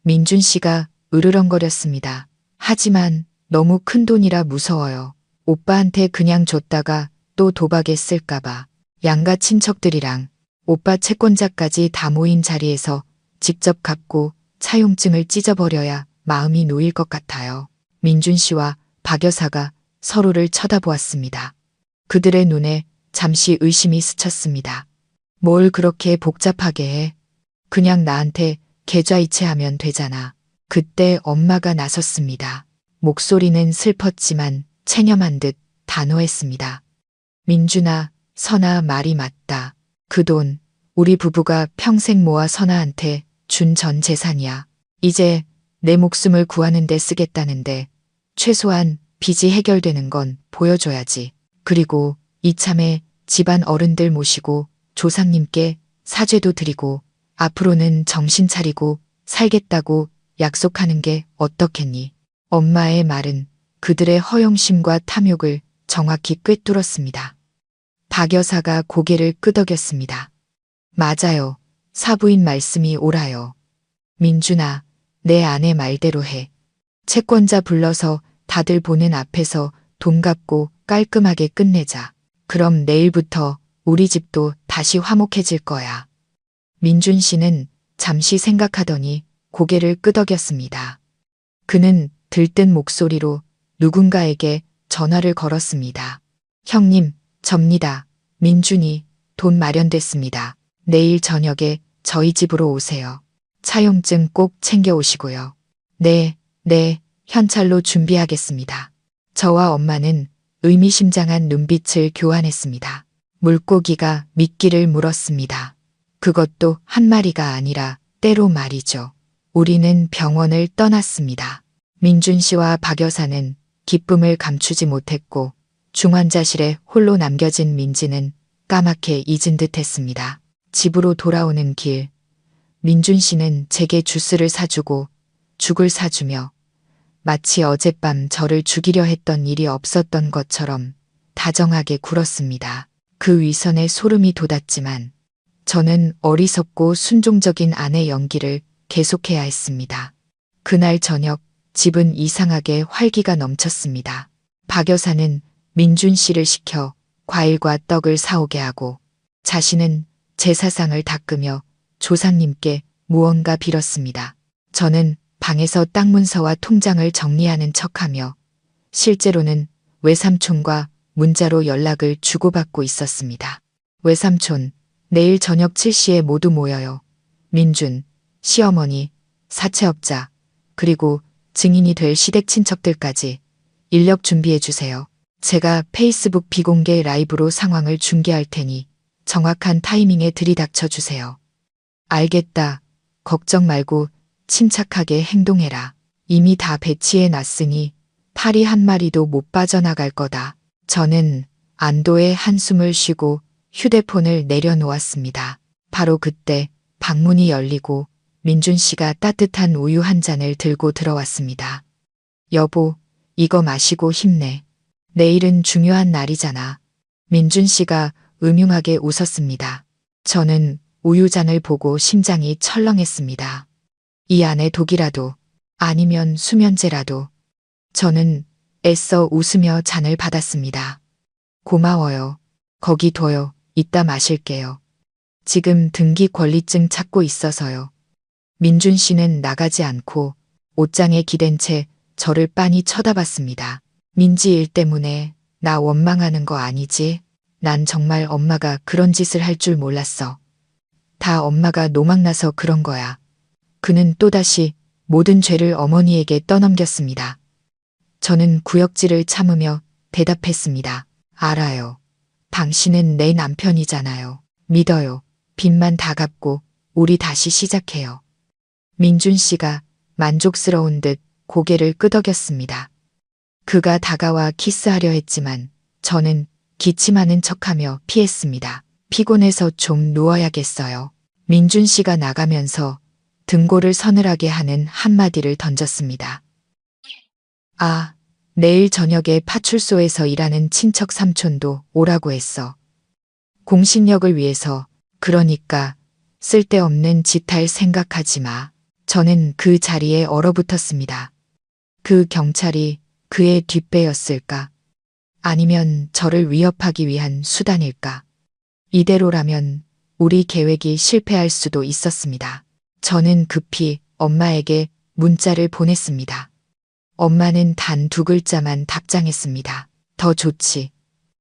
민준 씨가 으르렁거렸습니다. 하지만 너무 큰 돈이라 무서워요. 오빠한테 그냥 줬다가 또 도박에 쓸까봐. 양가 친척들이랑 오빠 채권자까지 다 모인 자리에서 직접 갚고 차용증을 찢어버려야 마음이 놓일 것 같아요. 민준 씨와 박 여사가 서로를 쳐다보았습니다. 그들의 눈에 잠시 의심이 스쳤습니다. 뭘 그렇게 복잡하게 해? 그냥 나한테 계좌이체하면 되잖아. 그때 엄마가 나섰습니다. 목소리는 슬펐지만 체념한 듯 단호했습니다. 민준아, 선아 말이 맞다. 그 돈 우리 부부가 평생 모아 선아한테 준 전 재산이야. 이제 내 목숨을 구하는 데 쓰겠다는데 최소한 빚이 해결되는 건 보여줘야지. 그리고 이참에 집안 어른들 모시고 조상님께 사죄도 드리고 앞으로는 정신 차리고 살겠다고 약속하는 게 어떻겠니? 엄마의 말은 그들의 허영심과 탐욕을 정확히 꿰뚫었습니다. 박 여사가 고개를 끄덕였습니다. 맞아요. 사부인 말씀이 옳아요. 민준아, 내 아내 말대로 해. 채권자 불러서 다들 보는 앞에서 돈 갚고 깔끔하게 끝내자. 그럼 내일부터 우리 집도 다시 화목해질 거야. 민준 씨는 잠시 생각하더니 고개를 끄덕였습니다. 그는 들뜬 목소리로 누군가에게 전화를 걸었습니다. 형님, 접니다. 민준이 돈 마련됐습니다. 내일 저녁에 저희 집으로 오세요. 차용증 꼭 챙겨오시고요. 네, 현찰로 준비하겠습니다. 저와 엄마는 의미심장한 눈빛을 교환했습니다. 물고기가 미끼를 물었습니다. 그것도 한 마리가 아니라 때로 말이죠. 우리는 병원을 떠났습니다. 민준 씨와 박 여사는 기쁨을 감추지 못했고 중환자실에 홀로 남겨진 민지는 까맣게 잊은 듯 했습니다. 집으로 돌아오는 길, 민준 씨는 제게 주스를 사주고 죽을 사주며 마치 어젯밤 저를 죽이려 했던 일이 없었던 것처럼 다정하게 굴었습니다. 그 위선에 소름이 돋았지만 저는 어리석고 순종적인 아내 연기를 계속해야 했습니다. 그날 저녁 집은 이상하게 활기가 넘쳤습니다. 박 여사는 민준 씨를 시켜 과일과 떡을 사오게 하고 자신은 제사상을 닦으며 조상님께 무언가 빌었습니다. 저는 방에서 땅 문서와 통장을 정리하는 척하며 실제로는 외삼촌과 문자로 연락을 주고받고 있었습니다. 외삼촌, 내일 저녁 7시에 모두 모여요. 민준, 시어머니, 사채업자, 그리고 증인이 될 시댁 친척들까지 인력 준비해 주세요. 제가 페이스북 비공개 라이브로 상황을 중계할 테니 정확한 타이밍에 들이닥쳐 주세요. 알겠다. 걱정 말고 침착하게 행동해라. 이미 다 배치해 놨으니 파리 한 마리도 못 빠져나갈 거다. 저는 안도의 한숨을 쉬고 휴대폰을 내려놓았습니다. 바로 그때 방문이 열리고 민준 씨가 따뜻한 우유 한 잔을 들고 들어왔습니다. 여보, 이거 마시고 힘내. 내일은 중요한 날이잖아. 민준 씨가 음흉하게 웃었습니다. 저는 우유잔을 보고 심장이 철렁했습니다. 이 안에 독이라도 아니면 수면제라도. 저는 애써 웃으며 잔을 받았습니다. 고마워요. 거기 둬요. 이따 마실게요. 지금 등기 권리증 찾고 있어서요. 민준 씨는 나가지 않고 옷장에 기댄 채 저를 빤히 쳐다봤습니다. 민지 일 때문에 나 원망하는 거 아니지? 난 정말 엄마가 그런 짓을 할 줄 몰랐어. 다 엄마가 노망나서 그런 거야. 그는 또다시 모든 죄를 어머니에게 떠넘겼습니다. 저는 구역질을 참으며 대답했습니다. 알아요. 당신은 내 남편이잖아요. 믿어요. 빚만 다 갚고 우리 다시 시작해요. 민준 씨가 만족스러운 듯 고개를 끄덕였습니다. 그가 다가와 키스하려 했지만 저는 기침하는 척하며 피했습니다. 피곤해서 좀 누워야겠어요. 민준 씨가 나가면서 등골을 서늘하게 하는 한마디를 던졌습니다. 아, 내일 저녁에 파출소에서 일하는 친척 삼촌도 오라고 했어. 공신력을 위해서. 그러니까 쓸데없는 짓 할 생각하지 마. 저는 그 자리에 얼어붙었습니다. 그 경찰이 그의 뒷배였을까? 아니면 저를 위협하기 위한 수단일까? 이대로라면 우리 계획이 실패할 수도 있었습니다. 저는 급히 엄마에게 문자를 보냈습니다. 엄마는 단 2글자만 답장했습니다. 더 좋지.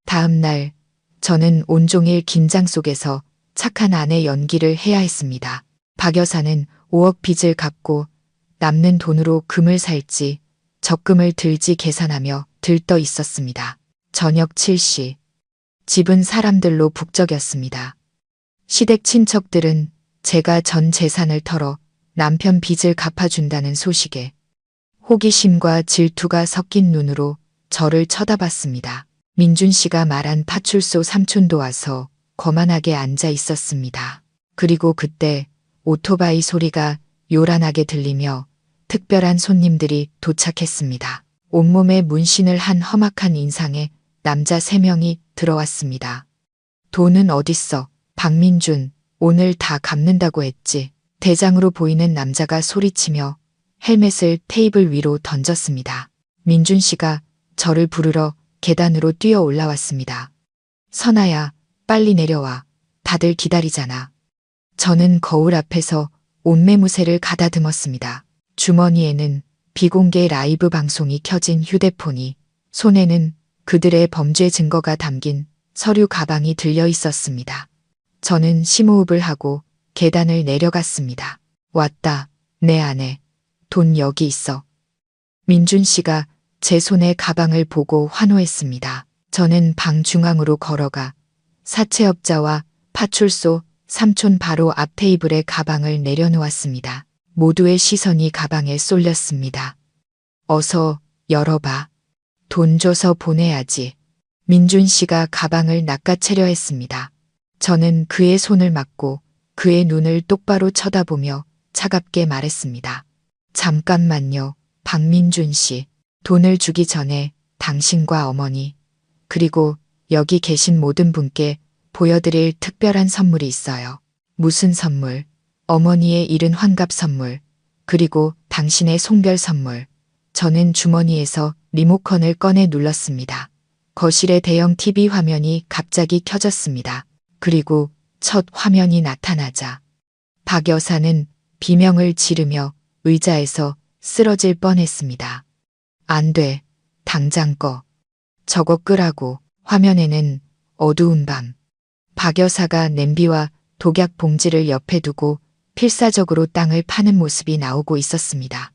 다음 날 저는 온종일 긴장 속에서 착한 아내 연기를 해야 했습니다. 박 여사는 5억 빚을 갚고 남는 돈으로 금을 살지 적금을 들지 계산하며 들떠 있었습니다. 저녁 7시. 집은 사람들로 북적였습니다. 시댁 친척들은 제가 전 재산을 털어 남편 빚을 갚아준다는 소식에 호기심과 질투가 섞인 눈으로 저를 쳐다봤습니다. 민준 씨가 말한 파출소 삼촌도 와서 거만하게 앉아 있었습니다. 그리고 그때 오토바이 소리가 요란하게 들리며 특별한 손님들이 도착했습니다. 온몸에 문신을 한 험악한 인상의 남자 3명이 들어왔습니다. 돈은 어딨어? 박민준, 오늘 다 갚는다고 했지. 대장으로 보이는 남자가 소리치며 헬멧을 테이블 위로 던졌습니다. 민준 씨가 저를 부르러 계단으로 뛰어 올라왔습니다. 선아야, 빨리 내려와. 다들 기다리잖아. 저는 거울 앞에서 옷매무새를 가다듬었습니다. 주머니에는 비공개 라이브 방송이 켜진 휴대폰이, 손에는 그들의 범죄 증거가 담긴 서류 가방이 들려 있었습니다. 저는 심호흡을 하고 계단을 내려갔습니다. 왔다, 내 아내. 돈 여기 있어. 민준 씨가 제 손에 가방을 보고 환호했습니다. 저는 방 중앙으로 걸어가 사채업자와 파출소 삼촌 바로 앞 테이블에 가방을 내려놓았습니다. 모두의 시선이 가방에 쏠렸습니다. 어서 열어봐. 돈 줘서 보내야지. 민준 씨가 가방을 낚아채려 했습니다. 저는 그의 손을 막고 그의 눈을 똑바로 쳐다보며 차갑게 말했습니다. 잠깐만요, 박민준 씨. 돈을 주기 전에 당신과 어머니, 그리고 여기 계신 모든 분께 보여드릴 특별한 선물이 있어요. 무슨 선물? 어머니의 잃은 환갑 선물, 그리고 당신의 송별 선물. 저는 주머니에서 리모컨을 꺼내 눌렀습니다. 거실의 대형 TV 화면이 갑자기 켜졌습니다. 그리고 첫 화면이 나타나자 박 여사는 비명을 지르며 의자에서 쓰러질 뻔했습니다. 안 돼. 당장 꺼. 저거 끄라고. 화면에는 어두운 밤. 박 여사가 냄비와 독약 봉지를 옆에 두고 필사적으로 땅을 파는 모습이 나오고 있었습니다.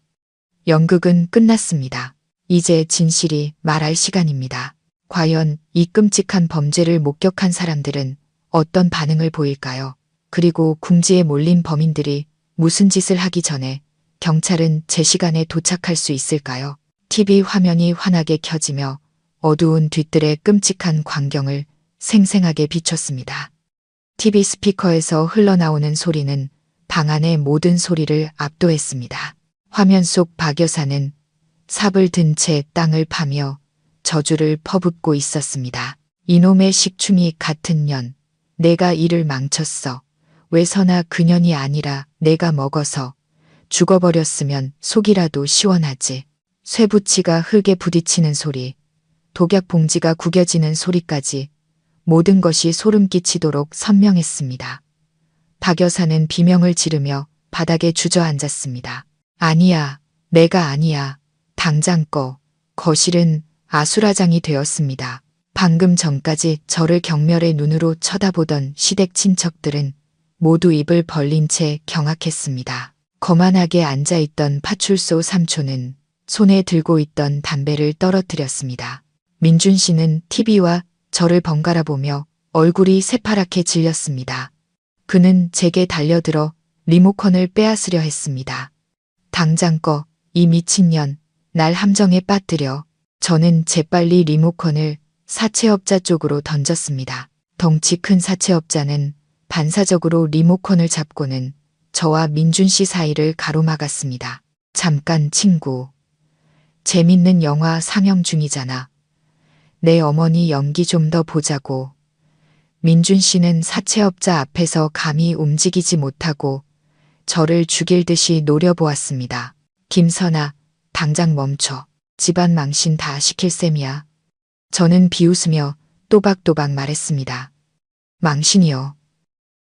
연극은 끝났습니다. 이제 진실이 말할 시간입니다. 과연 이 끔찍한 범죄를 목격한 사람들은 어떤 반응을 보일까요? 그리고 궁지에 몰린 범인들이 무슨 짓을 하기 전에 경찰은 제 시간에 도착할 수 있을까요? TV 화면이 환하게 켜지며 어두운 뒤뜰의 끔찍한 광경을 생생하게 비췄습니다. TV 스피커에서 흘러나오는 소리는 방 안의 모든 소리를 압도했습니다. 화면 속 박 여사는 삽을 든 채 땅을 파며 저주를 퍼붓고 있었습니다. 이놈의 식충이 같은 년, 내가 이를 망쳤어. 왜 선아 그년이 아니라 내가 먹어서 죽어버렸으면 속이라도 시원하지. 쇠붙이가 흙에 부딪히는 소리, 독약 봉지가 구겨지는 소리까지 모든 것이 소름 끼치도록 선명했습니다. 박 여사는 비명을 지르며 바닥에 주저앉았습니다. 아니야, 내가 아니야. 당장 꺼. 거실은 아수라장이 되었습니다. 방금 전까지 저를 경멸의 눈으로 쳐다보던 시댁 친척들은 모두 입을 벌린 채 경악했습니다. 거만하게 앉아있던 파출소 삼촌은 손에 들고 있던 담배를 떨어뜨렸습니다. 민준 씨는 TV와 저를 번갈아 보며 얼굴이 새파랗게 질렸습니다. 그는 제게 달려들어 리모컨을 빼앗으려 했습니다. 당장 꺼, 이 미친년, 날 함정에 빠뜨려. 저는 재빨리 리모컨을 사채업자 쪽으로 던졌습니다. 덩치 큰 사채업자는 반사적으로 리모컨을 잡고는 저와 민준 씨 사이를 가로막았습니다. 잠깐 친구. 재밌는 영화 상영 중이잖아. 내 어머니 연기 좀 더 보자고. 민준 씨는 사채업자 앞에서 감히 움직이지 못하고 저를 죽일 듯이 노려보았습니다. 김선아, 당장 멈춰. 집안 망신 다 시킬 셈이야. 저는 비웃으며 또박또박 말했습니다. 망신이요.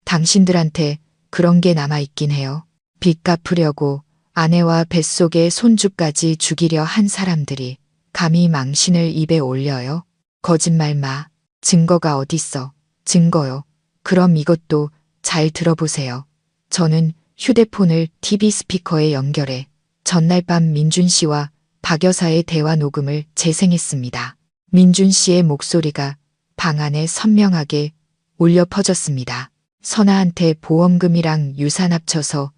당신들한테 그런 게 남아있긴 해요. 빚 갚으려고 아내와 뱃속의 손주까지 죽이려 한 사람들이 감히 망신을 입에 올려요. 거짓말 마. 증거가 어딨어. 증거요. 그럼 이것도 잘 들어보세요. 저는 휴대폰을 TV 스피커에 연결해 전날 밤 민준 씨와 박 여사의 대화 녹음을 재생했습니다. 민준 씨의 목소리가 방 안에 선명하게 울려 퍼졌습니다. 선아한테 보험금이랑 유산 합쳐서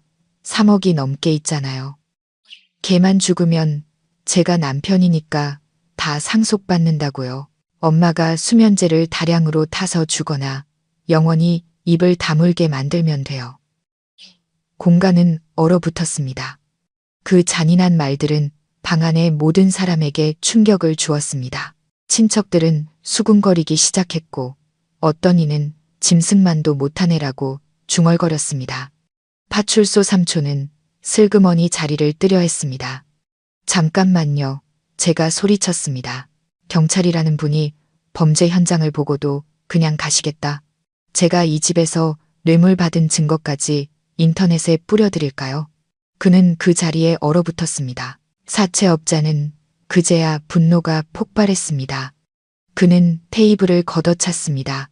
3억이 넘게 있잖아요. 걔만 죽으면 제가 남편이니까 다 상속받는다고요. 엄마가 수면제를 다량으로 타서 주거나 영원히 입을 다물게 만들면 돼요. 공간은 얼어붙었습니다. 그 잔인한 말들은 방 안의 모든 사람에게 충격을 주었습니다. 친척들은 수군거리기 시작했고 어떤 이는 짐승만도 못한 애라고 중얼거렸습니다. 파출소 삼촌은 슬그머니 자리를 뜨려 했습니다. 잠깐만요. 제가 소리쳤습니다. 경찰이라는 분이 범죄 현장을 보고도 그냥 가시겠다. 제가 이 집에서 뇌물 받은 증거까지 인터넷에 뿌려드릴까요? 그는 그 자리에 얼어붙었습니다. 사채업자는 그제야 분노가 폭발했습니다. 그는 테이블을 걷어찼습니다.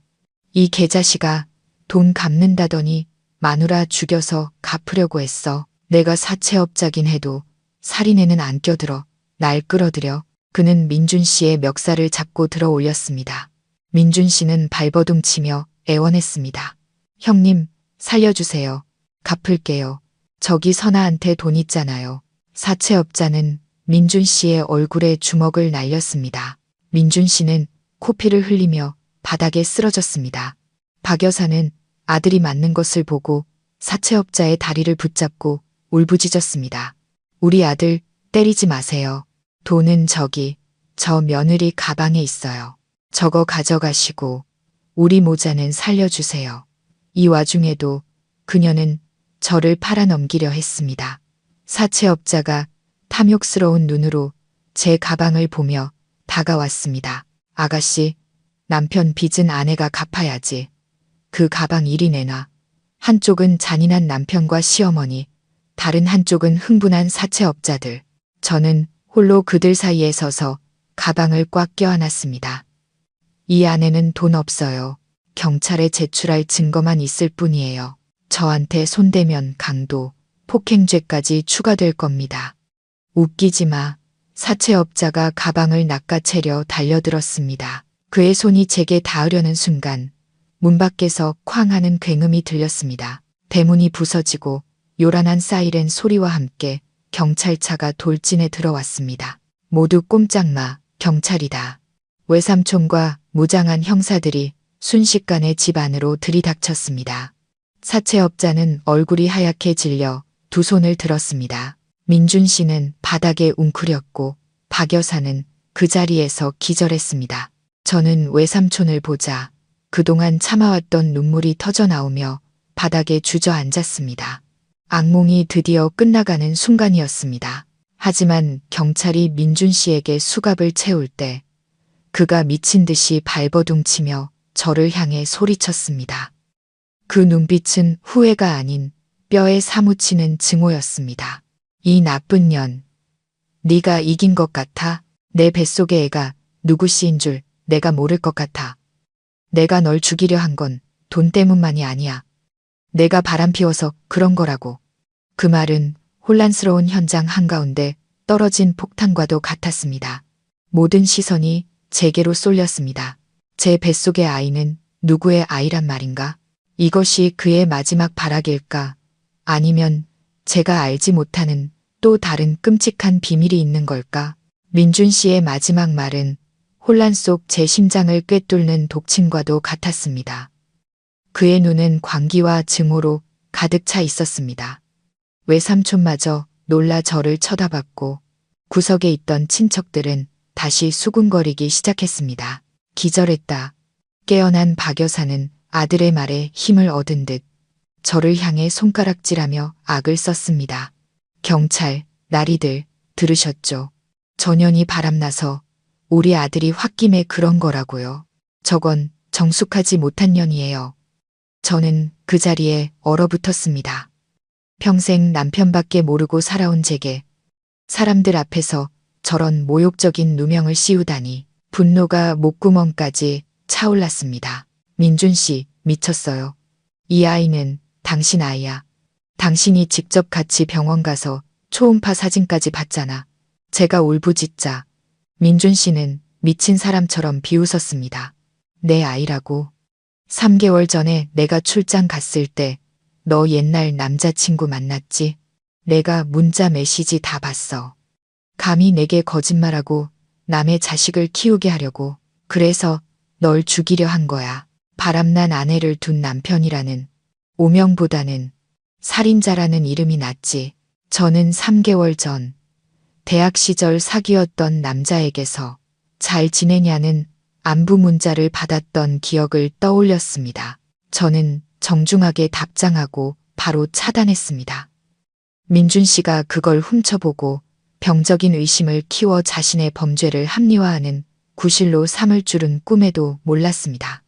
이 개자식아, 돈 갚는다더니 마누라 죽여서 갚으려고 했어. 내가 사채업자긴 해도 살인에는 안 껴들어. 날 끌어들여. 그는 민준 씨의 멱살을 잡고 들어 올렸습니다. 민준 씨는 발버둥치며 애원했습니다. 형님, 살려주세요. 갚을게요. 저기 선아한테 돈 있잖아요. 사채업자는 민준 씨의 얼굴에 주먹을 날렸습니다. 민준 씨는 코피를 흘리며 바닥에 쓰러졌습니다. 박 여사는 아들이 맞는 것을 보고 사채업자의 다리를 붙잡고 울부짖었습니다. 우리 아들 때리지 마세요. 돈은 저기 저 며느리 가방에 있어요. 저거 가져가시고 우리 모자는 살려주세요. 이 와중에도 그녀는 저를 팔아넘기려 했습니다. 사채업자가 탐욕스러운 눈으로 제 가방을 보며 다가왔습니다. 아가씨, 남편 빚은 아내가 갚아야지. 그 가방 이리 내놔. 한쪽은 잔인한 남편과 시어머니, 다른 한쪽은 흥분한 사채업자들. 저는 홀로 그들 사이에 서서 가방을 꽉 껴안았습니다. 이 안에는 돈 없어요. 경찰에 제출할 증거만 있을 뿐이에요. 저한테 손대면 강도, 폭행죄까지 추가될 겁니다. 웃기지 마. 사채업자가 가방을 낚아채려 달려들었습니다. 그의 손이 제게 닿으려는 순간 문 밖에서 쾅 하는 굉음이 들렸습니다. 대문이 부서지고 요란한 사이렌 소리와 함께 경찰차가 돌진해 들어왔습니다. 모두 꼼짝 마. 경찰이다. 외삼촌과 무장한 형사들이 순식간에 집 안으로 들이닥쳤습니다. 사채업자는 얼굴이 하얗게 질려 두 손을 들었습니다. 민준 씨는 바닥에 웅크렸고 박 여사는 그 자리에서 기절했습니다. 저는 외삼촌을 보자 그동안 참아왔던 눈물이 터져나오며 바닥에 주저앉았습니다. 악몽이 드디어 끝나가는 순간이었습니다. 하지만 경찰이 민준 씨에게 수갑을 채울 때 그가 미친 듯이 발버둥치며 저를 향해 소리쳤습니다. 그 눈빛은 후회가 아닌 뼈에 사무치는 증오였습니다. 이 나쁜 년, 네가 이긴 것 같아? 내 뱃속의 애가 누구 씨인 줄 내가 모를 것 같아. 내가 널 죽이려 한 건 돈 때문만이 아니야. 내가 바람피워서 그런 거라고. 그 말은 혼란스러운 현장 한가운데 떨어진 폭탄과도 같았습니다. 모든 시선이 제게로 쏠렸습니다. 제 뱃속의 아이는 누구의 아이란 말인가? 이것이 그의 마지막 발악일까? 아니면 제가 알지 못하는 또 다른 끔찍한 비밀이 있는 걸까? 민준 씨의 마지막 말은 혼란 속 제 심장을 꿰뚫는 독침과도 같았습니다. 그의 눈은 광기와 증오로 가득 차 있었습니다. 외삼촌마저 놀라 저를 쳐다봤고 구석에 있던 친척들은 다시 수군거리기 시작했습니다. 기절했다. 깨어난 박 여사는 아들의 말에 힘을 얻은 듯 저를 향해 손가락질하며 악을 썼습니다. 경찰, 나리들, 들으셨죠? 전현이 바람나서 우리 아들이 홧김에 그런 거라고요. 저건 정숙하지 못한 년이에요. 저는 그 자리에 얼어붙었습니다. 평생 남편밖에 모르고 살아온 제게 사람들 앞에서 저런 모욕적인 누명을 씌우다니 분노가 목구멍까지 차올랐습니다. 민준 씨, 미쳤어요. 이 아이는 당신 아이야. 당신이 직접 같이 병원 가서 초음파 사진까지 봤잖아. 제가 울부짖자 민준 씨는 미친 사람처럼 비웃었습니다. 내 아이라고. 3개월 전에 내가 출장 갔을 때 너 옛날 남자친구 만났지? 내가 문자 메시지 다 봤어. 감히 내게 거짓말하고 남의 자식을 키우게 하려고. 그래서 널 죽이려 한 거야. 바람난 아내를 둔 남편이라는 오명보다는 살인자라는 이름이 낫지. 저는 3개월 전 대학 시절 사귀었던 남자에게서 잘 지내냐는 안부 문자를 받았던 기억을 떠올렸습니다. 저는 정중하게 답장하고 바로 차단했습니다. 민준 씨가 그걸 훔쳐보고 병적인 의심을 키워 자신의 범죄를 합리화하는 구실로 삼을 줄은 꿈에도 몰랐습니다.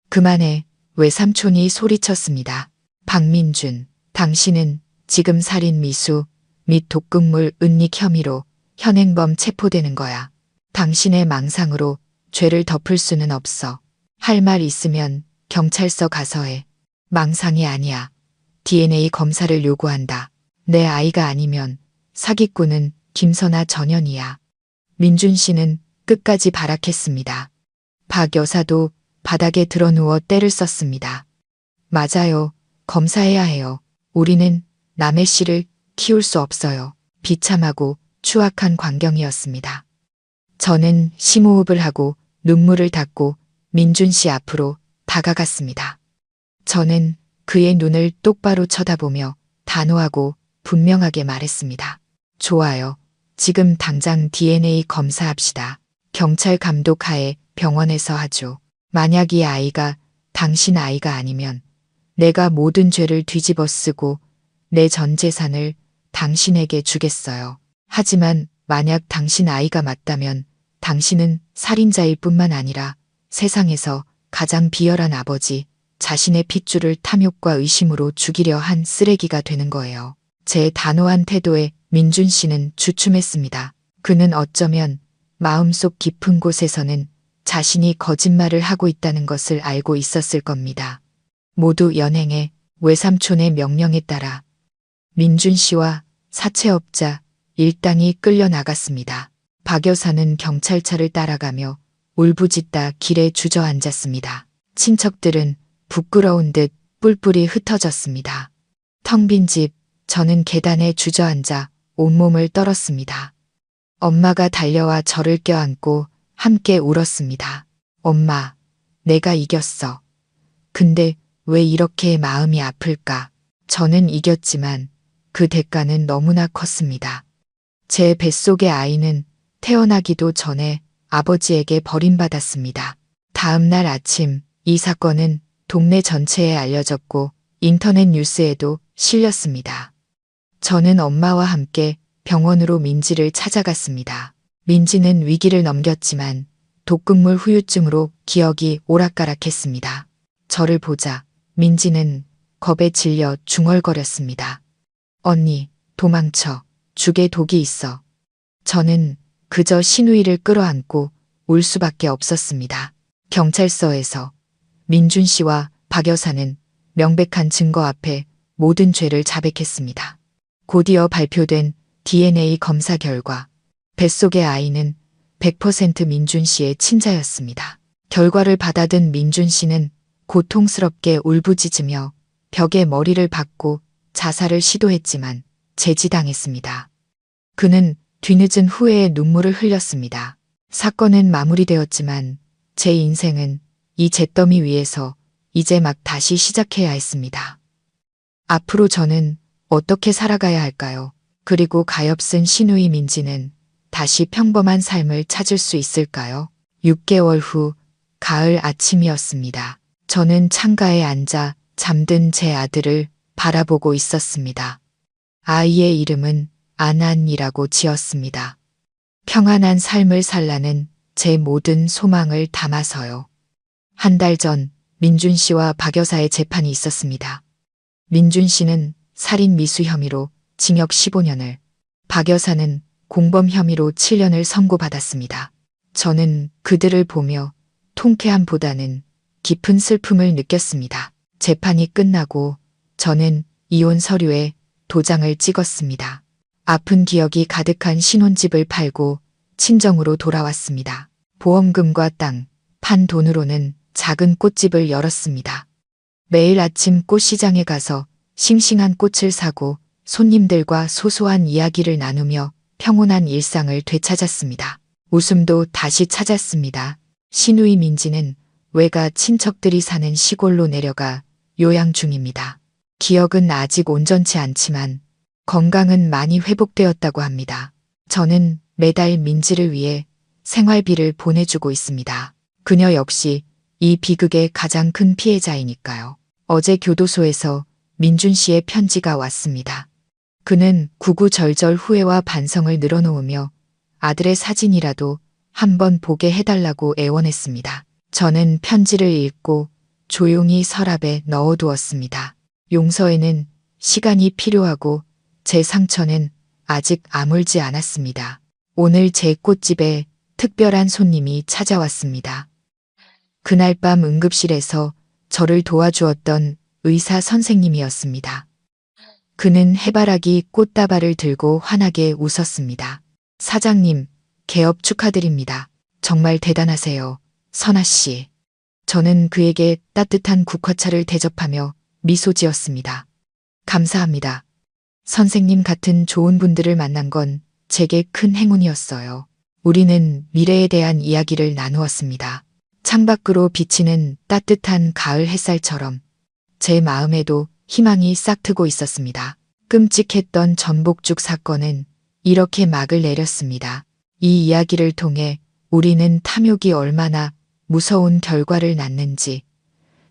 그만해, 외삼촌이 소리쳤습니다. 박민준, 당신은 지금 살인 미수 및 독극물 은닉 혐의로 현행범 체포되는 거야. 당신의 망상으로 죄를 덮을 수는 없어. 할 말 있으면 경찰서 가서 해. 망상이 아니야. DNA 검사를 요구한다. 내 아이가 아니면 사기꾼은 김선아 전현이야. 민준 씨는 끝까지 발악했습니다. 박 여사도 바닥에 드러누워 떼를 썼습니다. 맞아요. 검사해야 해요. 우리는 남의 씨를 키울 수 없어요. 비참하고 추악한 광경이었습니다. 저는 심호흡을 하고 눈물을 닦고 민준 씨 앞으로 다가갔습니다. 저는 그의 눈을 똑바로 쳐다보며 단호하고 분명하게 말했습니다. 좋아요. 지금 당장 DNA 검사합시다. 경찰 감독 하에 병원에서 하죠. 만약 이 아이가 당신 아이가 아니면 내가 모든 죄를 뒤집어 쓰고 내 전 재산을 당신에게 주겠어요. 하지만 만약 당신 아이가 맞다면 당신은 살인자일 뿐만 아니라 세상에서 가장 비열한 아버지, 자신의 핏줄을 탐욕과 의심으로 죽이려 한 쓰레기가 되는 거예요. 제 단호한 태도에 민준 씨는 주춤했습니다. 그는 어쩌면 마음속 깊은 곳에서는 자신이 거짓말을 하고 있다는 것을 알고 있었을 겁니다. 모두 연행해 외삼촌의 명령에 따라 민준 씨와 사채업자 일당이 끌려 나갔습니다. 박 여사는 경찰차를 따라가며 울부짖다 길에 주저앉았습니다. 친척들은 부끄러운 듯 뿔뿔이 흩어졌습니다. 텅 빈 집, 저는 계단에 주저앉아 온몸을 떨었습니다. 엄마가 달려와 저를 껴안고 함께 울었습니다. 엄마, 내가 이겼어. 근데 왜 이렇게 마음이 아플까? 저는 이겼지만 그 대가는 너무나 컸습니다. 제 뱃속의 아이는 태어나기도 전에 아버지에게 버림받았습니다. 다음 날 아침 이 사건은 동네 전체에 알려졌고 인터넷 뉴스에도 실렸습니다. 저는 엄마와 함께 병원으로 민지를 찾아갔습니다. 민지는 위기를 넘겼지만 독극물 후유증으로 기억이 오락가락했습니다. 저를 보자 민지는 겁에 질려 중얼거렸습니다. 언니, 도망쳐. 죽에 독이 있어. 저는 그저 신우이를 끌어안고 울 수밖에 없었습니다. 경찰서에서 민준 씨와 박 여사는 명백한 증거 앞에 모든 죄를 자백했습니다. 곧이어 발표된 DNA 검사 결과 뱃속의 아이는 100% 민준 씨의 친자였습니다. 결과를 받아든 민준 씨는 고통스럽게 울부짖으며 벽에 머리를 박고 자살을 시도했지만 제지당했습니다. 그는 뒤늦은 후회의 눈물을 흘렸습니다. 사건은 마무리되었지만 제 인생은 이 잿더미 위에서 이제 막 다시 시작해야 했습니다. 앞으로 저는 어떻게 살아가야 할까요? 그리고 가엾은 신우이 민지는 다시 평범한 삶을 찾을 수 있을까요? 6개월 후 가을 아침이었습니다. 저는 창가에 앉아 잠든 제 아들을 바라보고 있었습니다. 아이의 이름은 아난이라고 지었습니다. 평안한 삶을 살라는 제 모든 소망을 담아서요. 한 달 전 민준 씨와 박 여사의 재판이 있었습니다. 민준 씨는 살인 미수 혐의로 징역 15년을, 박 여사는 공범 혐의로 7년을 선고받았습니다. 저는 그들을 보며 통쾌함보다는 깊은 슬픔을 느꼈습니다. 재판이 끝나고 저는 이혼 서류에 도장을 찍었습니다. 아픈 기억이 가득한 신혼집을 팔고 친정으로 돌아왔습니다. 보험금과 땅, 판 돈으로는 작은 꽃집을 열었습니다. 매일 아침 꽃시장에 가서 싱싱한 꽃을 사고 손님들과 소소한 이야기를 나누며 평온한 일상을 되찾았습니다. 웃음도 다시 찾았습니다. 시누이 민지는 외가 친척들이 사는 시골로 내려가 요양 중입니다. 기억은 아직 온전치 않지만 건강은 많이 회복되었다고 합니다. 저는 매달 민지를 위해 생활비를 보내주고 있습니다. 그녀 역시 이 비극의 가장 큰 피해자이니까요. 어제 교도소에서 민준 씨의 편지가 왔습니다. 그는 구구절절 후회와 반성을 늘어놓으며 아들의 사진이라도 한번 보게 해달라고 애원했습니다. 저는 편지를 읽고 조용히 서랍에 넣어두었습니다. 용서에는 시간이 필요하고 제 상처는 아직 아물지 않았습니다. 오늘 제 꽃집에 특별한 손님이 찾아왔습니다. 그날 밤 응급실에서 저를 도와주었던 의사 선생님이었습니다. 그는 해바라기 꽃다발을 들고 환하게 웃었습니다. 사장님, 개업 축하드립니다. 정말 대단하세요, 선아 씨. 저는 그에게 따뜻한 국화차를 대접하며 미소 지었습니다. 감사합니다. 선생님 같은 좋은 분들을 만난 건 제게 큰 행운이었어요. 우리는 미래에 대한 이야기를 나누었습니다. 창밖으로 비치는 따뜻한 가을 햇살처럼 제 마음에도 희망이 싹트고 있었습니다. 끔찍했던 전복죽 사건은 이렇게 막을 내렸습니다. 이 이야기를 통해 우리는 탐욕이 얼마나 무서운 결과를 낳는지,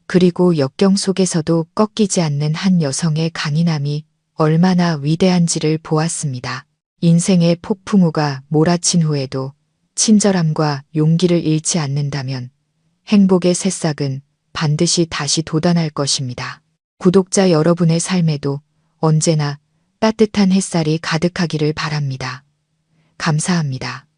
그리고 역경 속에서도 꺾이지 않는 한 여성의 강인함이 얼마나 위대한지를 보았습니다. 인생의 폭풍우가 몰아친 후에도 친절함과 용기를 잃지 않는다면 행복의 새싹은 반드시 다시 돋아날 것입니다. 구독자 여러분의 삶에도 언제나 따뜻한 햇살이 가득하기를 바랍니다. 감사합니다.